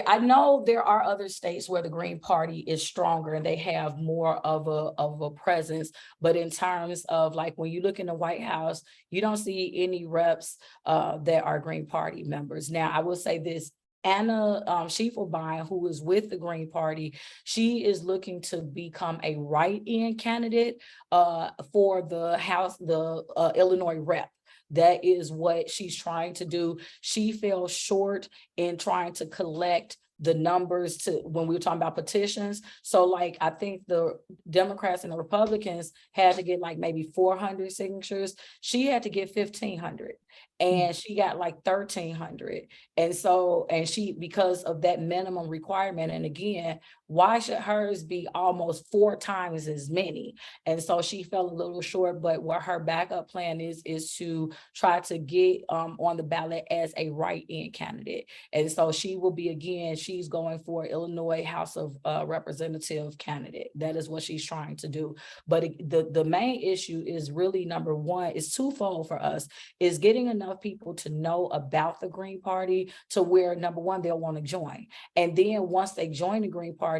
I know there are other states where the Green Party is stronger and they have more of a presence. But in terms of like when you look in the White House, you don't see any reps that are Green Party members. Now, I will say this. Anna Schiefelbein, who is with the Green Party, she is looking to become a write-in candidate for the House, the Illinois rep. That is what she's trying to do. She fell short in trying to collect the numbers to when we were talking about petitions. So like, I think the Democrats and the Republicans had to get like maybe 400 signatures. She had to get 1,500 and she got like 1,300. And so, and she, because of that minimum requirement, and again, why should hers be almost 4 times as many? And so she fell a little short, but what her backup plan is to try to get on the ballot as a write-in candidate. And so she will be, again, she's going for Illinois House of Representative candidate. That is what she's trying to do. But the main issue is really, number one, is twofold for us, is getting enough people to know about the Green Party to where, number one, they'll want to join. And then once they join the Green Party,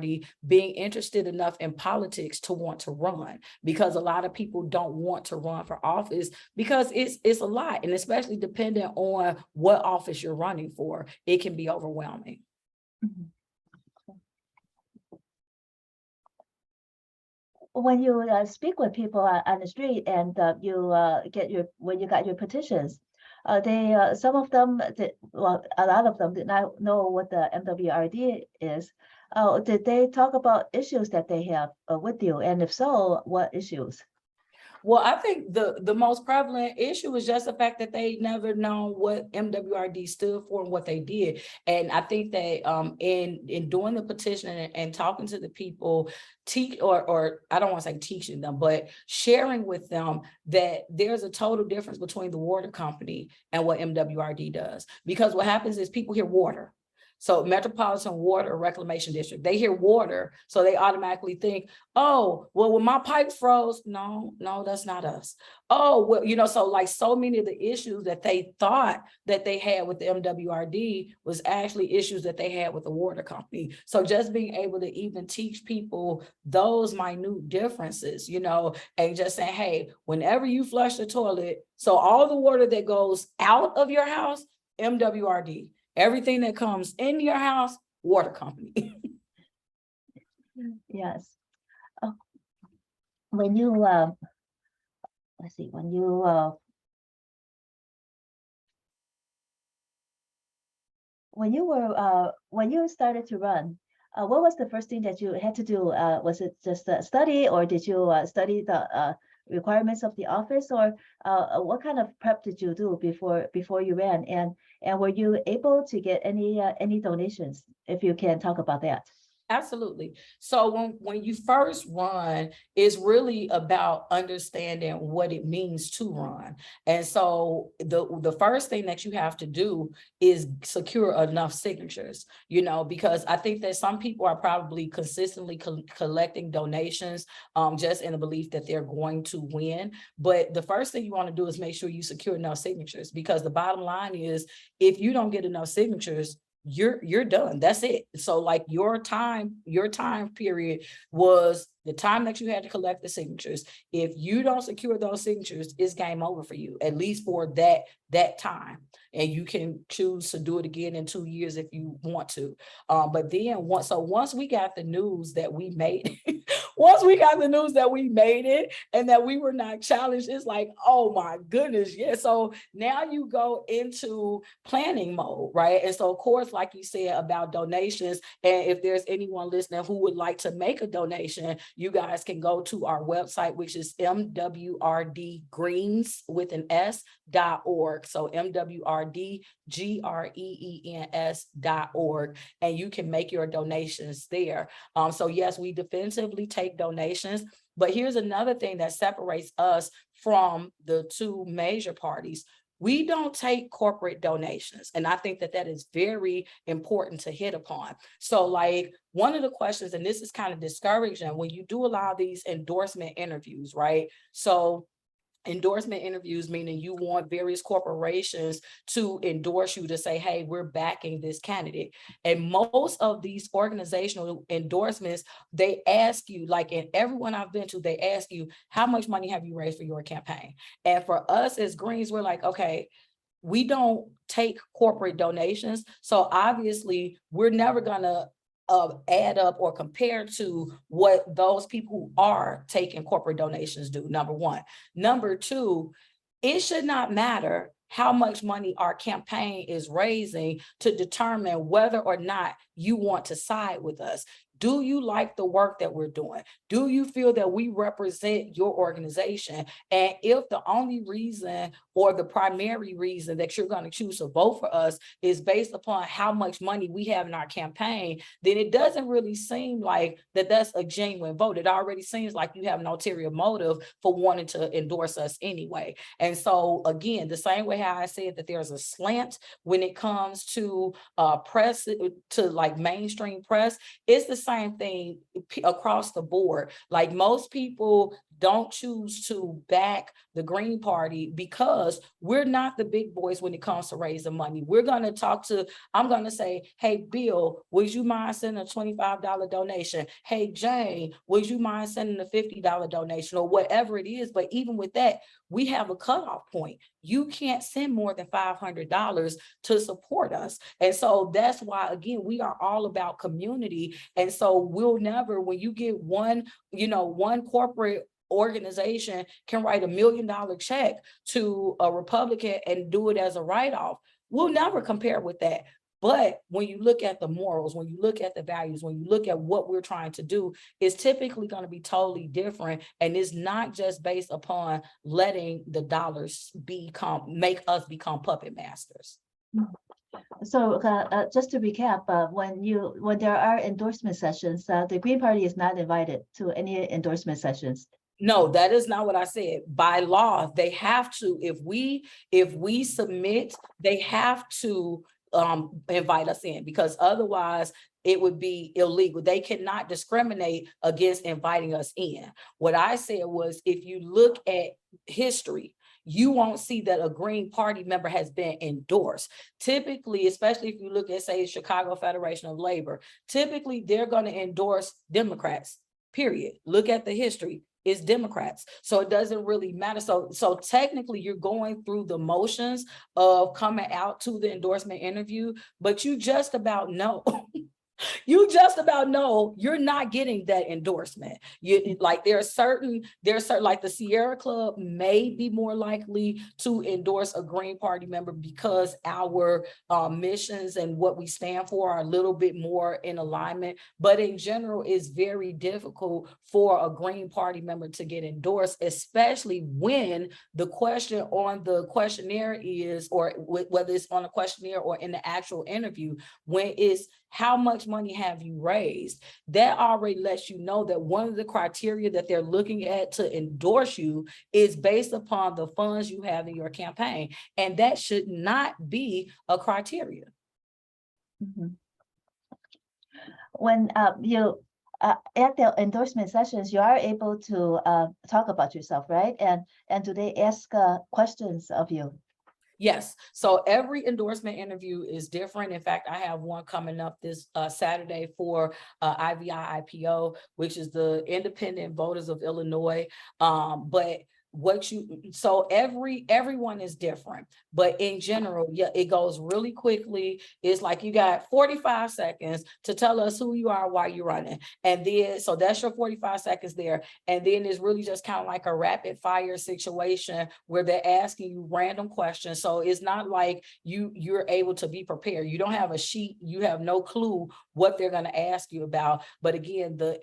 being interested enough in politics to want to run, because a lot of people don't want to run for office because it's a lot, and especially depending on what office you're running for, it can be overwhelming. When you speak with people on the street and when you got your petitions, some of them well, a lot of them did not know what the MWRD is. Did they talk about issues that they have with you? And if so, what issues? Well, I think the most prevalent issue is just the fact that they never known what MWRD stood for and what they did. And I think that in doing the petition and talking to the people, or I don't want to say teaching them, but sharing with them that there's a total difference between the water company and what MWRD does. Because what happens is people hear water. So Metropolitan Water Reclamation District, they hear water, so they automatically think, oh, well, when my pipes froze, no, that's not us. Oh, well, you know, so like so many of the issues that they thought that they had with the MWRD was actually issues that they had with the water company. So just being able to even teach people those minute differences, you know, and just saying, hey, whenever you flush the toilet, so all the water that goes out of your house, MWRD. Everything that comes in your house, water company. Yes. When you let's see, when you started to run, what was the first thing that you had to do? Was it just a study, or did you study the requirements of the office, or what kind of prep did you do before you ran? And were you able to get any donations, if you can talk about that? Absolutely. So when you first run, it's really about understanding what it means to run. And so the first thing that you have to do is secure enough signatures, you know, because I think that some people are probably consistently collecting donations just in the belief that they're going to win. But the first thing you want to do is make sure you secure enough signatures, because the bottom line is, if you don't get enough signatures, you're done. That's it. So like your time period was the time that you had to collect the signatures. If you don't secure those signatures, it's game over for you, at least for that time. And you can choose to do it again in 2 years if you want to. But then once we got the news that we made it, and that we were not challenged, it's like, oh my goodness, yeah. So now you go into planning mode, right? And so of course, like you said about donations, and if there's anyone listening who would like to make a donation, you guys can go to our website, which is MWRDgreens.org. So MWRDGREENS.org, and you can make your donations there. So yes, we definitively take donations, but here's another thing that separates us from the two major parties. We don't take corporate donations. And I think that is very important to hit upon. So like one of the questions, and this is kind of discouraging, when you do a lot of these endorsement interviews, right? So endorsement interviews, meaning you want various corporations to endorse you, to say, hey, we're backing this candidate. And most of these organizational endorsements, they ask you, like in everyone I've been to, they ask you, how much money have you raised for your campaign? And for us as Greens, we're like, okay, we don't take corporate donations. So obviously we're never gonna add up or compare to what those people who are taking corporate donations do, number one. Number two, it should not matter how much money our campaign is raising to determine whether or not you want to side with us. Do you like the work that we're doing? Do you feel that we represent your organization? And if the only reason or the primary reason that you're going to choose to vote for us is based upon how much money we have in our campaign, then it doesn't really seem like that's a genuine vote. It already seems like you have an ulterior motive for wanting to endorse us anyway. And so again, the same way how I said that there's a slant when it comes to press, to like mainstream press, it's the same thing across the board. Like most people don't choose to back the Green Party because we're not the big boys when it comes to raising money. We're going to I'm going to say, hey, Bill, would you mind sending a $25 donation? Hey, Jane, would you mind sending a $50 donation or whatever it is? But even with that, we have a cutoff point. You can't send more than $500 to support us. And so that's why, again, we are all about community. And so we'll never, when you get one corporate organization can write $1 million check to a Republican and do it as a write-off, we'll never compare with that. But when you look at the morals, when you look at the values, when you look at what we're trying to do, it's typically going to be totally different. And it's not just based upon letting the dollars make us become puppet masters. So just to recap, when there are endorsement sessions, the Green Party is not invited to any endorsement sessions. No, that is not what I said. By law, they have to, if we submit, they have to invite us in, because otherwise it would be illegal. They cannot discriminate against inviting us in. What I said was, if you look at history, you won't see that a Green Party member has been endorsed. Typically, especially if you look at, say, Chicago Federation of Labor, typically they're going to endorse Democrats, period. Look at the history. It's Democrats. So it doesn't really matter. So technically you're going through the motions of coming out to the endorsement interview, but you just about know you just about know you're not getting that endorsement. Like there's certain, like the Sierra Club may be more likely to endorse a Green Party member because our missions and what we stand for are a little bit more in alignment. But in general, it's very difficult for a Green Party member to get endorsed, especially when the question on the questionnaire is, or whether it's on a questionnaire or in the actual interview, when it's how much money have you raised? That already lets you know that one of the criteria that they're looking at to endorse you is based upon the funds you have in your campaign. And that should not be a criteria. Mm-hmm. When you at the endorsement sessions, you are able to talk about yourself, right? And do they ask questions of you? Yes. So every endorsement interview is different. In fact, I have one coming up this Saturday for IVI IPO, which is the Independent Voters of Illinois. So everyone is different, but in general, yeah, it goes really quickly. It's like you got 45 seconds to tell us who you are, why you're running. And then, so that's your 45 seconds there. And then it's really just kind of like a rapid fire situation where they're asking you random questions. So it's not like you're able to be prepared. You don't have a sheet. You have no clue what they're going to ask you about. But again, the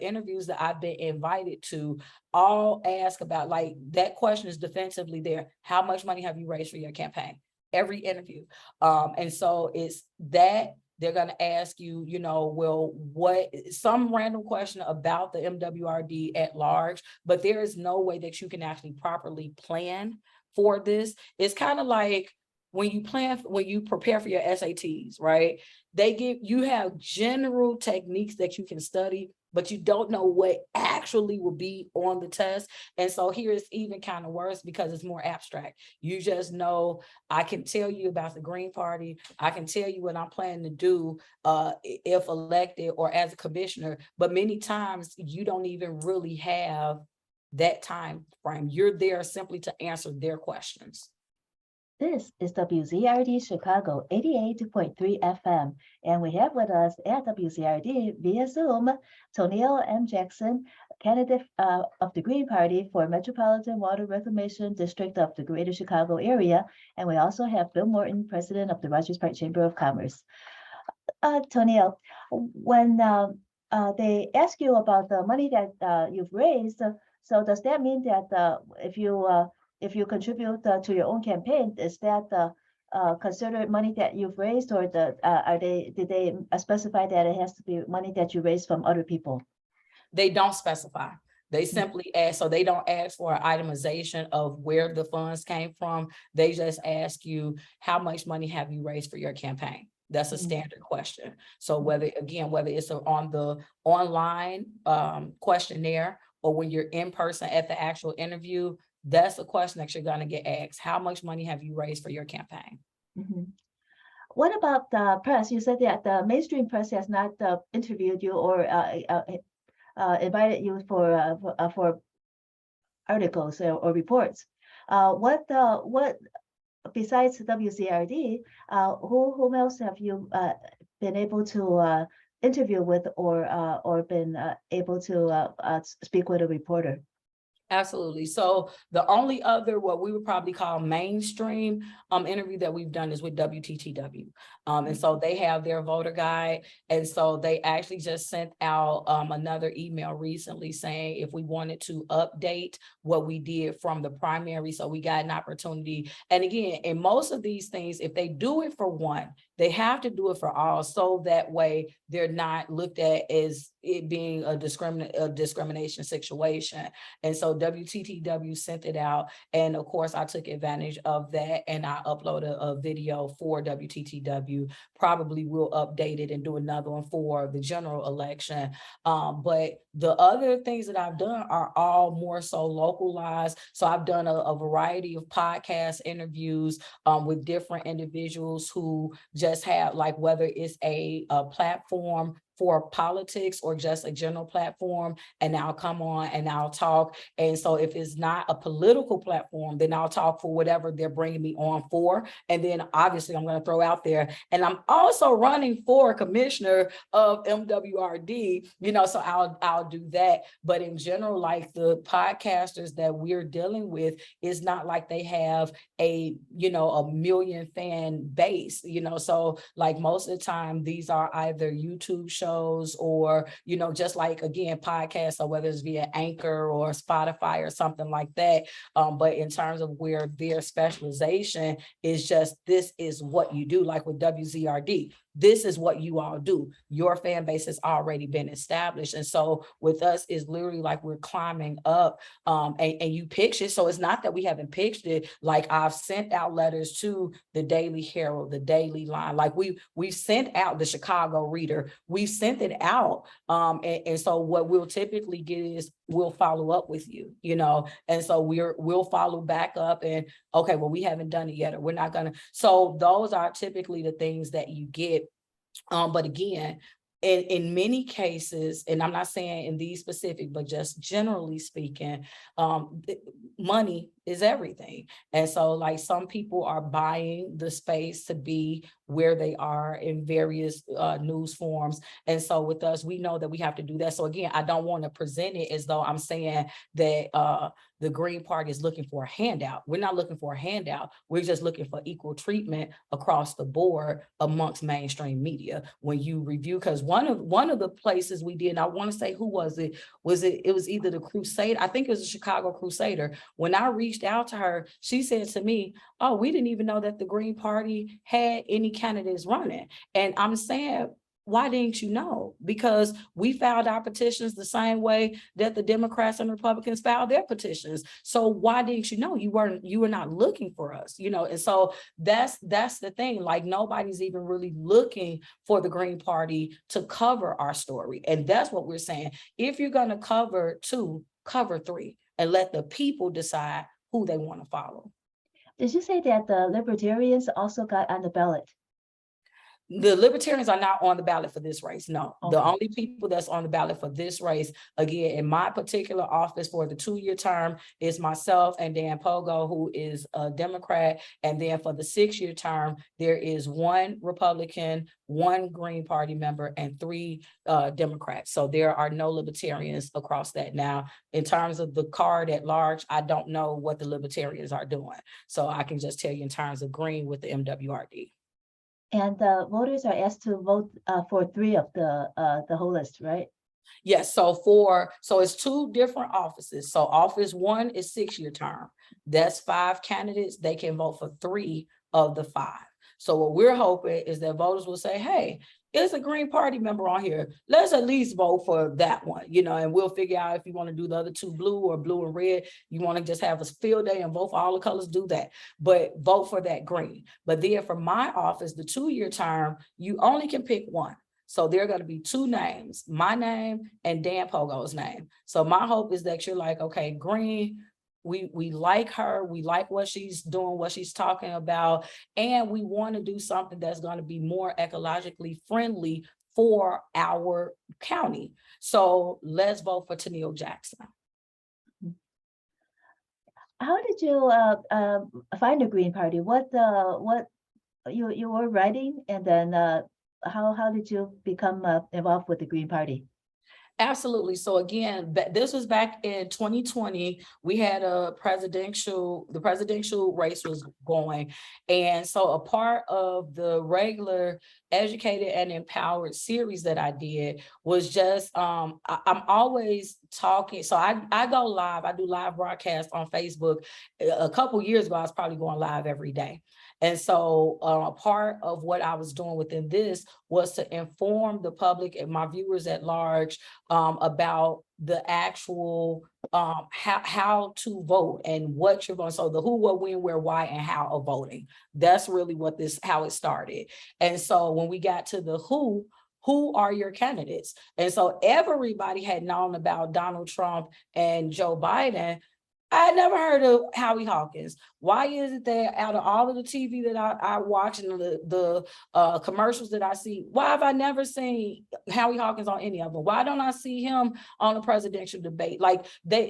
interviews that I've been invited to all ask about, like, that question is defensively there. How much money have you raised for your campaign? Every interview. And so it's that they're going to ask you, some random question about the MWRD at large, but there is no way that you can actually properly plan for this. It's kind of like when you prepare for your SATs, right? You have general techniques that you can study, but you don't know what actually will be on the test. And so here it's even kind of worse because it's more abstract. You just know, I can tell you about the Green Party. I can tell you what I'm planning to do if elected or as a commissioner, but many times you don't even really have that time frame. You're there simply to answer their questions. This is WZRD Chicago 88.3 FM, and we have with us at WZRD via Zoom, Toneal M. Jackson, candidate of the Green Party for Metropolitan Water Reclamation District of the Greater Chicago area, and we also have Bill Morton, president of the Rogers Park Chamber of Commerce. Toneal, when they ask you about the money that you've raised, so does that mean that if you contribute to your own campaign, is that considered money that you've raised, or did they specify that it has to be money that you raised from other people? They don't specify. They simply ask, so they don't ask for an itemization of where the funds came from. They just ask you, how much money have you raised for your campaign? That's a standard question. So whether it's on the online questionnaire, or when you're in person at the actual interview, that's a question that you're going to get asked. How much money have you raised for your campaign? What about the press? You said that the mainstream press has not interviewed you or invited you for articles or reports. What besides WZRD, whom else have you been able to interview with or been able to speak with a reporter? Absolutely. So the only other, what we would probably call mainstream interview that we've done is with WTTW. And so they have their voter guide. And so they actually just sent out another email recently saying if we wanted to update what we did from the primary. So we got an opportunity. And again, in most of these things, if they do it for one, they have to do it for all. So that way they're not looked at as it being a discrimination situation. And so WTTW sent it out. And of course, I took advantage of that and I uploaded a video for WTTW. Probably will update it and do another one for the general election. But the other things that I've done are all more so localized. So I've done a variety of podcast interviews with different individuals who just have, like, whether it's a platform for politics or just a general platform, and I'll come on and I'll talk. And so if it's not a political platform, then I'll talk for whatever they're bringing me on for. And then obviously I'm going to throw out there, and I'm also running for commissioner of MWRD, so I'll do that. But in general, like the podcasters that we're dealing with, is not like they have a million fan base, so like most of the time these are either YouTube shows or, just like, again, podcasts, or whether it's via Anchor or Spotify or something like that. But in terms of where their specialization is just, this is what you do, like with WZRD. This is what you all do. Your fan base has already been established. And so with us, is literally like we're climbing up and you pitch it. So it's not that we haven't pitched it. Like I've sent out letters to the Daily Herald, the Daily Line, like we've sent out the Chicago Reader. We've sent it out. And so what we'll typically get is we'll follow up with you, and so we'll follow back up and, okay, well, we haven't done it yet, or we're not gonna. So those are typically the things that you get. But again, in many cases, and I'm not saying in these specific, but just generally speaking, money is everything. And so like some people are buying the space to be where they are in various news forms. And so with us, we know that we have to do that. So again, I don't want to present it as though I'm saying that the Green Party is looking for a handout. We're not looking for a handout. We're just looking for equal treatment across the board amongst mainstream media. When you review, because one of the places we did, and I want to say, who was it? It was either the Crusader. I think it was the Chicago Crusader. When I reached out to her, she said to me, oh, we didn't even know that the Green Party had any candidates running. And I'm saying, why didn't you know? Because we filed our petitions the same way that the Democrats and Republicans filed their petitions. So why didn't you know? You were not looking for us, and so that's the thing. Like nobody's even really looking for the Green Party to cover our story. And that's what we're saying. If you're going to cover 2, cover 3, and let the people decide who they want to follow. Did you say that the Libertarians also got on the ballot? The Libertarians are not on the ballot for this race. No, the Okay. only people that's on the ballot for this race, again, in my particular office for the 2-year term is myself and Dan Pogo, who is a Democrat. And then for the 6-year term, there is 1 Republican, 1 Green Party member, and 3 Democrats. So there are no Libertarians across that. Now, in terms of the card at large, I don't know what the Libertarians are doing. So I can just tell you in terms of Green with the MWRD. And voters are asked to vote for 3 of the whole list, right? Yes, so it's 2 different offices. So office 1 is 6-year term. That's 5 candidates. They can vote for 3 of the 5. So what we're hoping is that voters will say, hey, there's a Green Party member on here. Let's at least vote for that one, and we'll figure out if you want to do the other 2 blue or blue and red. You want to just have a field day and vote for all the colors, do that. But vote for that green. But then for my office, the 2-year term, you only can pick 1. So there are going to be 2 names, my name and Dan Pogo's name. So my hope is that you're like, okay, Green, we like her, we like what she's doing, what she's talking about, and we want to do something that's going to be more ecologically friendly for our county. So let's vote for Toneal Jackson. How did you find the Green Party? What you were writing, and then how did you become involved with the Green Party? Absolutely. So again, this was back in 2020. We had the presidential race was going. And so a part of the regular Educated and Empowered series that I did was just, I'm always talking. So I go live, I do live broadcasts on Facebook. A couple years ago, I was probably going live every day. And so a part of what I was doing within this was to inform the public and my viewers at large about the actual how to vote and what you're going. So the who, what, when, where, why, and how of voting. That's really how it started. And so when we got to the who are your candidates? And so everybody had known about Donald Trump and Joe Biden. I had never heard of Howie Hawkins. Why is it that out of all of the TV that I watch and the commercials that I see, why have I never seen Howie Hawkins on any of them? Why don't I see him on a presidential debate?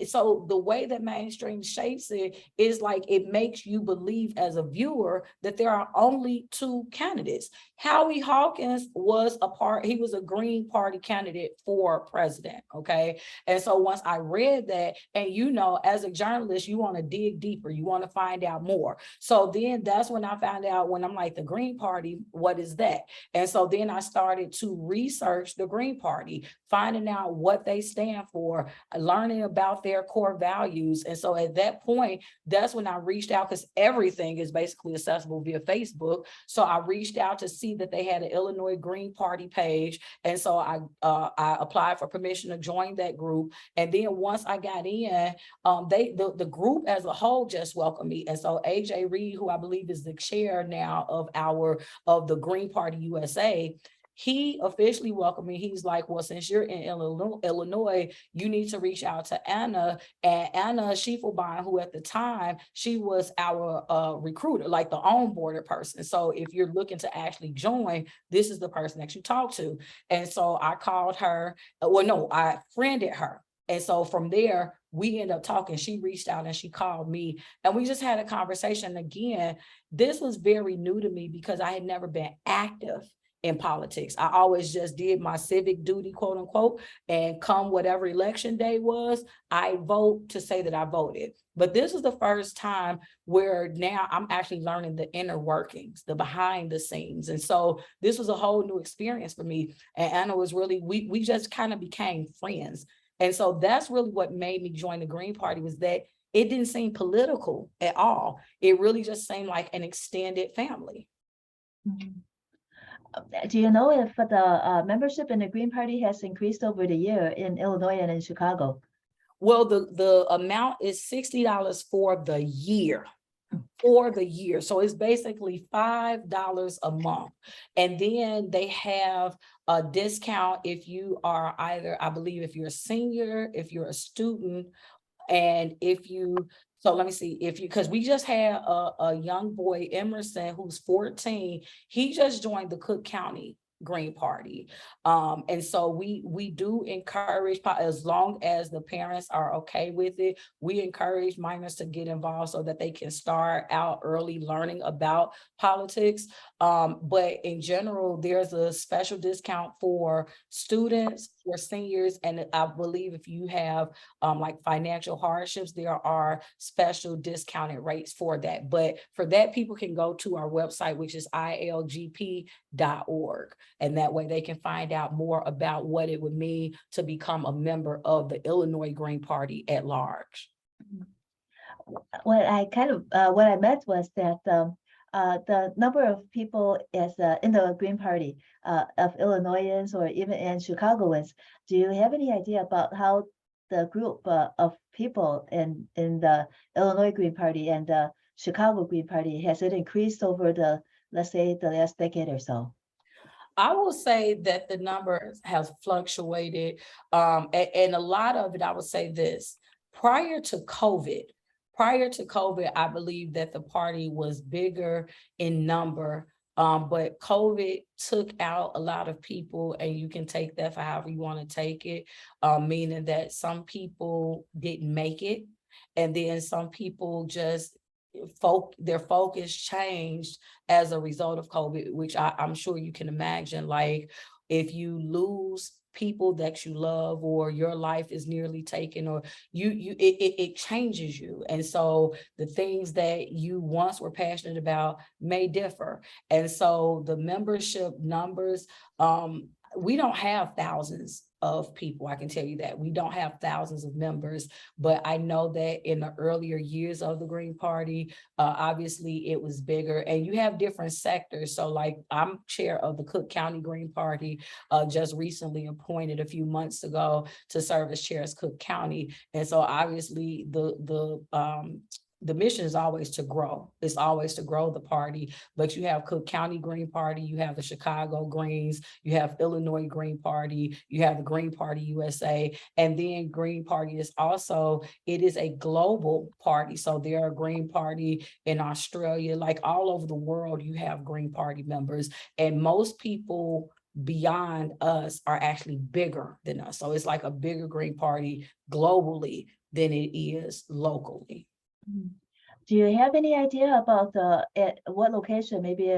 So the way that mainstream shapes it is like it makes you believe as a viewer that there are only 2 candidates. Howie Hawkins was he was a Green Party candidate for president, okay? And so once I read that, and as a journalist, you want to dig deeper, you want to find out more. So then that's when I found out, when I'm like, the Green Party, what is that? And so then I started to research the Green Party, finding out what they stand for, learning about their core values. And so at that point, that's when I reached out, because everything is basically accessible via Facebook. So I reached out to see that they had an Illinois Green Party page. And so I applied for permission to join that group. And then once I got in, the group as a whole just welcomed me. And so AJ Reed, who I believe is the chair now of the Green Party USA, he officially welcomed me. He's like, well, since you're in Illinois, you need to reach out to Anna. And Anna Schiefelbein, who at the time, she was our recruiter, like the onboarded person. So if you're looking to actually join, this is the person that you talk to. And so I called her. I friended her. And so from there, we ended up talking. She reached out and she called me, and we just had a conversation. Again, this was very new to me because I had never been active in politics. I always just did my civic duty, quote unquote, and come whatever election day was, I vote to say that I voted. But this is the first time where now I'm actually learning the inner workings, the behind the scenes. And so this was a whole new experience for me. And Anna was really, we just kind of became friends. And so that's really what made me join the Green Party, was that it didn't seem political at all. It really just seemed like an extended family. Mm-hmm. Do you know if the membership in the Green Party has increased over the year in Illinois and in Chicago? Well, the amount is $60 for the year. For the year. So it's basically $5 a month. And then they have a discount if you are either, I believe, if you're a senior, if you're a student, and if you So let me see if you, because we just had a young boy, Emerson, who's 14. He just joined the Cook County Green Party. And so we do encourage, as long as the parents are okay with it, we encourage minors to get involved so that they can start out early learning about politics. But in general, there's a special discount for students, for seniors, and I believe if you have like financial hardships, there are special discounted rates for that. But for that, people can go to our website, which is ilgp.org. And that way they can find out more about what it would mean to become a member of the Illinois Green Party at large. What I meant was that the number of people is in the Green Party of Illinoisans or even in Chicagoans. Do you have any idea about how the group of people in the Illinois Green Party and the Chicago Green Party, has it increased over the, let's say, the last decade or so? I will say that the numbers have fluctuated, and a lot of it, I would say this, prior to COVID, I believe that the party was bigger in number, but COVID took out a lot of people, and you can take that for however you want to take it, meaning that some people didn't make it, and then some people just their focus changed as a result of COVID, which I'm sure you can imagine. Like if you lose people that you love, or your life is nearly taken, or it changes you. And so the things that you once were passionate about may differ. And so the membership numbers, we don't have thousands of people. I can tell you that we don't have thousands of members, but I know that in the earlier years of the Green Party, obviously it was bigger, and you have different sectors. So like I'm chair of the Cook County Green Party, just recently appointed a few months ago to serve as chair of Cook County. And so obviously the mission is always to grow. It's always to grow the party, but you have Cook County Green Party, you have the Chicago Greens, you have Illinois Green Party, you have the Green Party USA, and then Green Party is also, it is a global party. So there are Green Party in Australia, like all over the world, you have Green Party members, and most people beyond us are actually bigger than us. So it's like a bigger Green Party globally than it is locally. Do you have any idea about at what location, maybe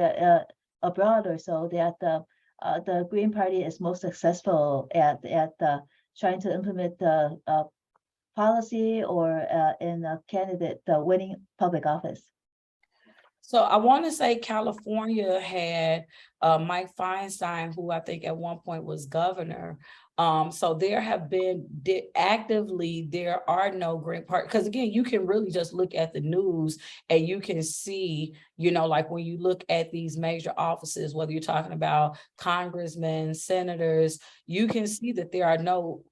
abroad or so, that the Green Party is most successful at trying to implement the policy or in a candidate winning public office? So I want to say California had Mike Feinstein, who I think at one point was governor. So there have been actively, there are no Green Party, because again, you can really just look at the news and you can see, you know, like when you look at these major offices, whether you're talking about congressmen, senators, you can see that there are no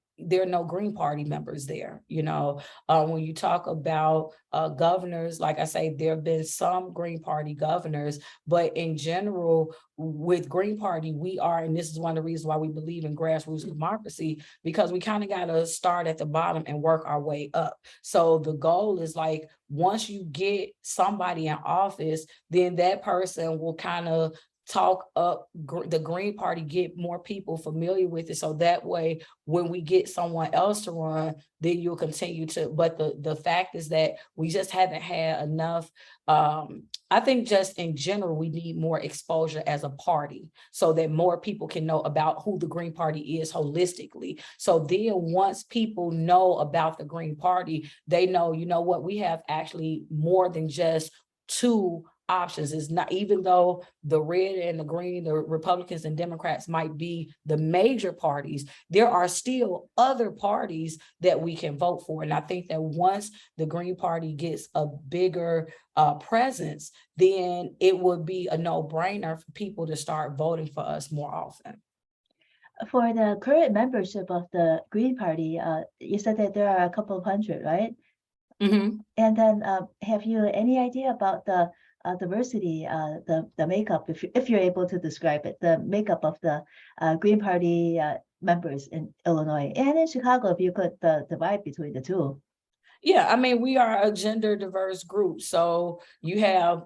Green Party members there. You know, when you talk about governors, like I say, there have been some Green Party governors, but in general, with Green Party, we are, and this is one of the reasons why we believe in grassroots democracy, because we kind of got to start at the bottom and work our way up. So the goal is like, once you get somebody in office, then that person will kind of talk up the Green Party, get more people familiar with it. So that way, when we get someone else to run, then you'll continue to, but the fact is that we just haven't had enough. I think just in general, we need more exposure as a party so that more people can know about who the Green Party is holistically. So then once people know about the Green Party, they know, you know what, we have actually more than just two options. Is not, even though the red and the green, the Republicans and Democrats might be the major parties, there are still other parties that we can vote for. And I think that once the Green Party gets a bigger presence, then it would be a no-brainer for people to start voting for us more often. For the current membership of the Green Party, you said that there are a couple of hundred, right? Mm-hmm. And then have you any idea about the diversity, the makeup, if you're able to describe it, the makeup of the Green Party members in Illinois and in Chicago, if you could divide between the two? Yeah, I mean, we are a gender diverse group. So you have,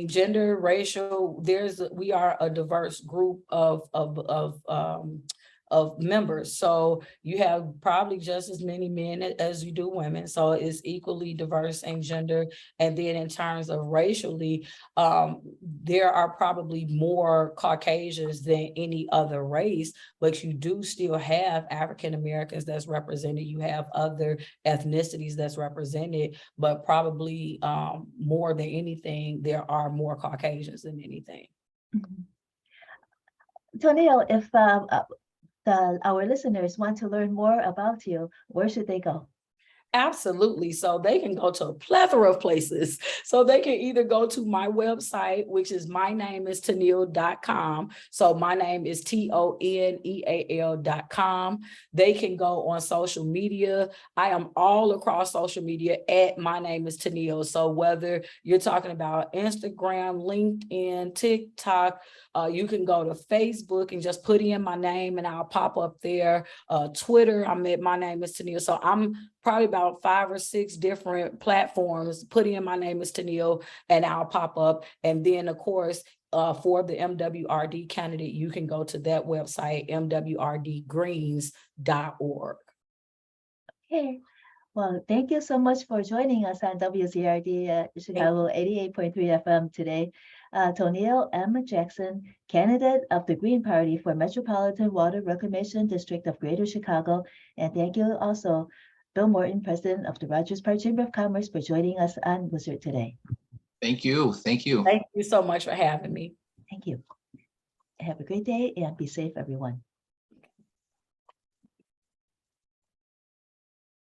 gender, racial, we are a diverse group of members. So you have probably just as many men as you do women. So it's equally diverse in gender. And then in terms of racially, there are probably more Caucasians than any other race, but you do still have African Americans that's represented. You have other ethnicities that's represented, but probably more than anything, there are more Caucasians than anything. Toneal, if our listeners want to learn more about you, where should they go? Absolutely. So they can go to a plethora of places. So they can either go to my website, which is mynameisToneal.com. So my name is TONEAL.com. They can go on social media. I am all across social media at My Name is Toneal. So whether you're talking about Instagram, LinkedIn, TikTok, you can go to Facebook and just put in my name and I'll pop up there. Twitter, I'm at My Name is Toneal. So I'm probably about 5 or 6 different platforms. Put in My Name is Toneal and I'll pop up. And then of course, for the MWRD candidate, you can go to that website, mwrdgreens.org. Okay. Well, thank you so much for joining us on WZRD Chicago 88.3 FM today. Toneal M. Jackson, candidate of the Green Party for Metropolitan Water Reclamation District of Greater Chicago. And thank you also, Bill Morton, president of the Rogers Park Chamber of Commerce, for joining us on WZRD today. Thank you. Thank you. Thank you so much for having me. Thank you. Have a great day and be safe, everyone.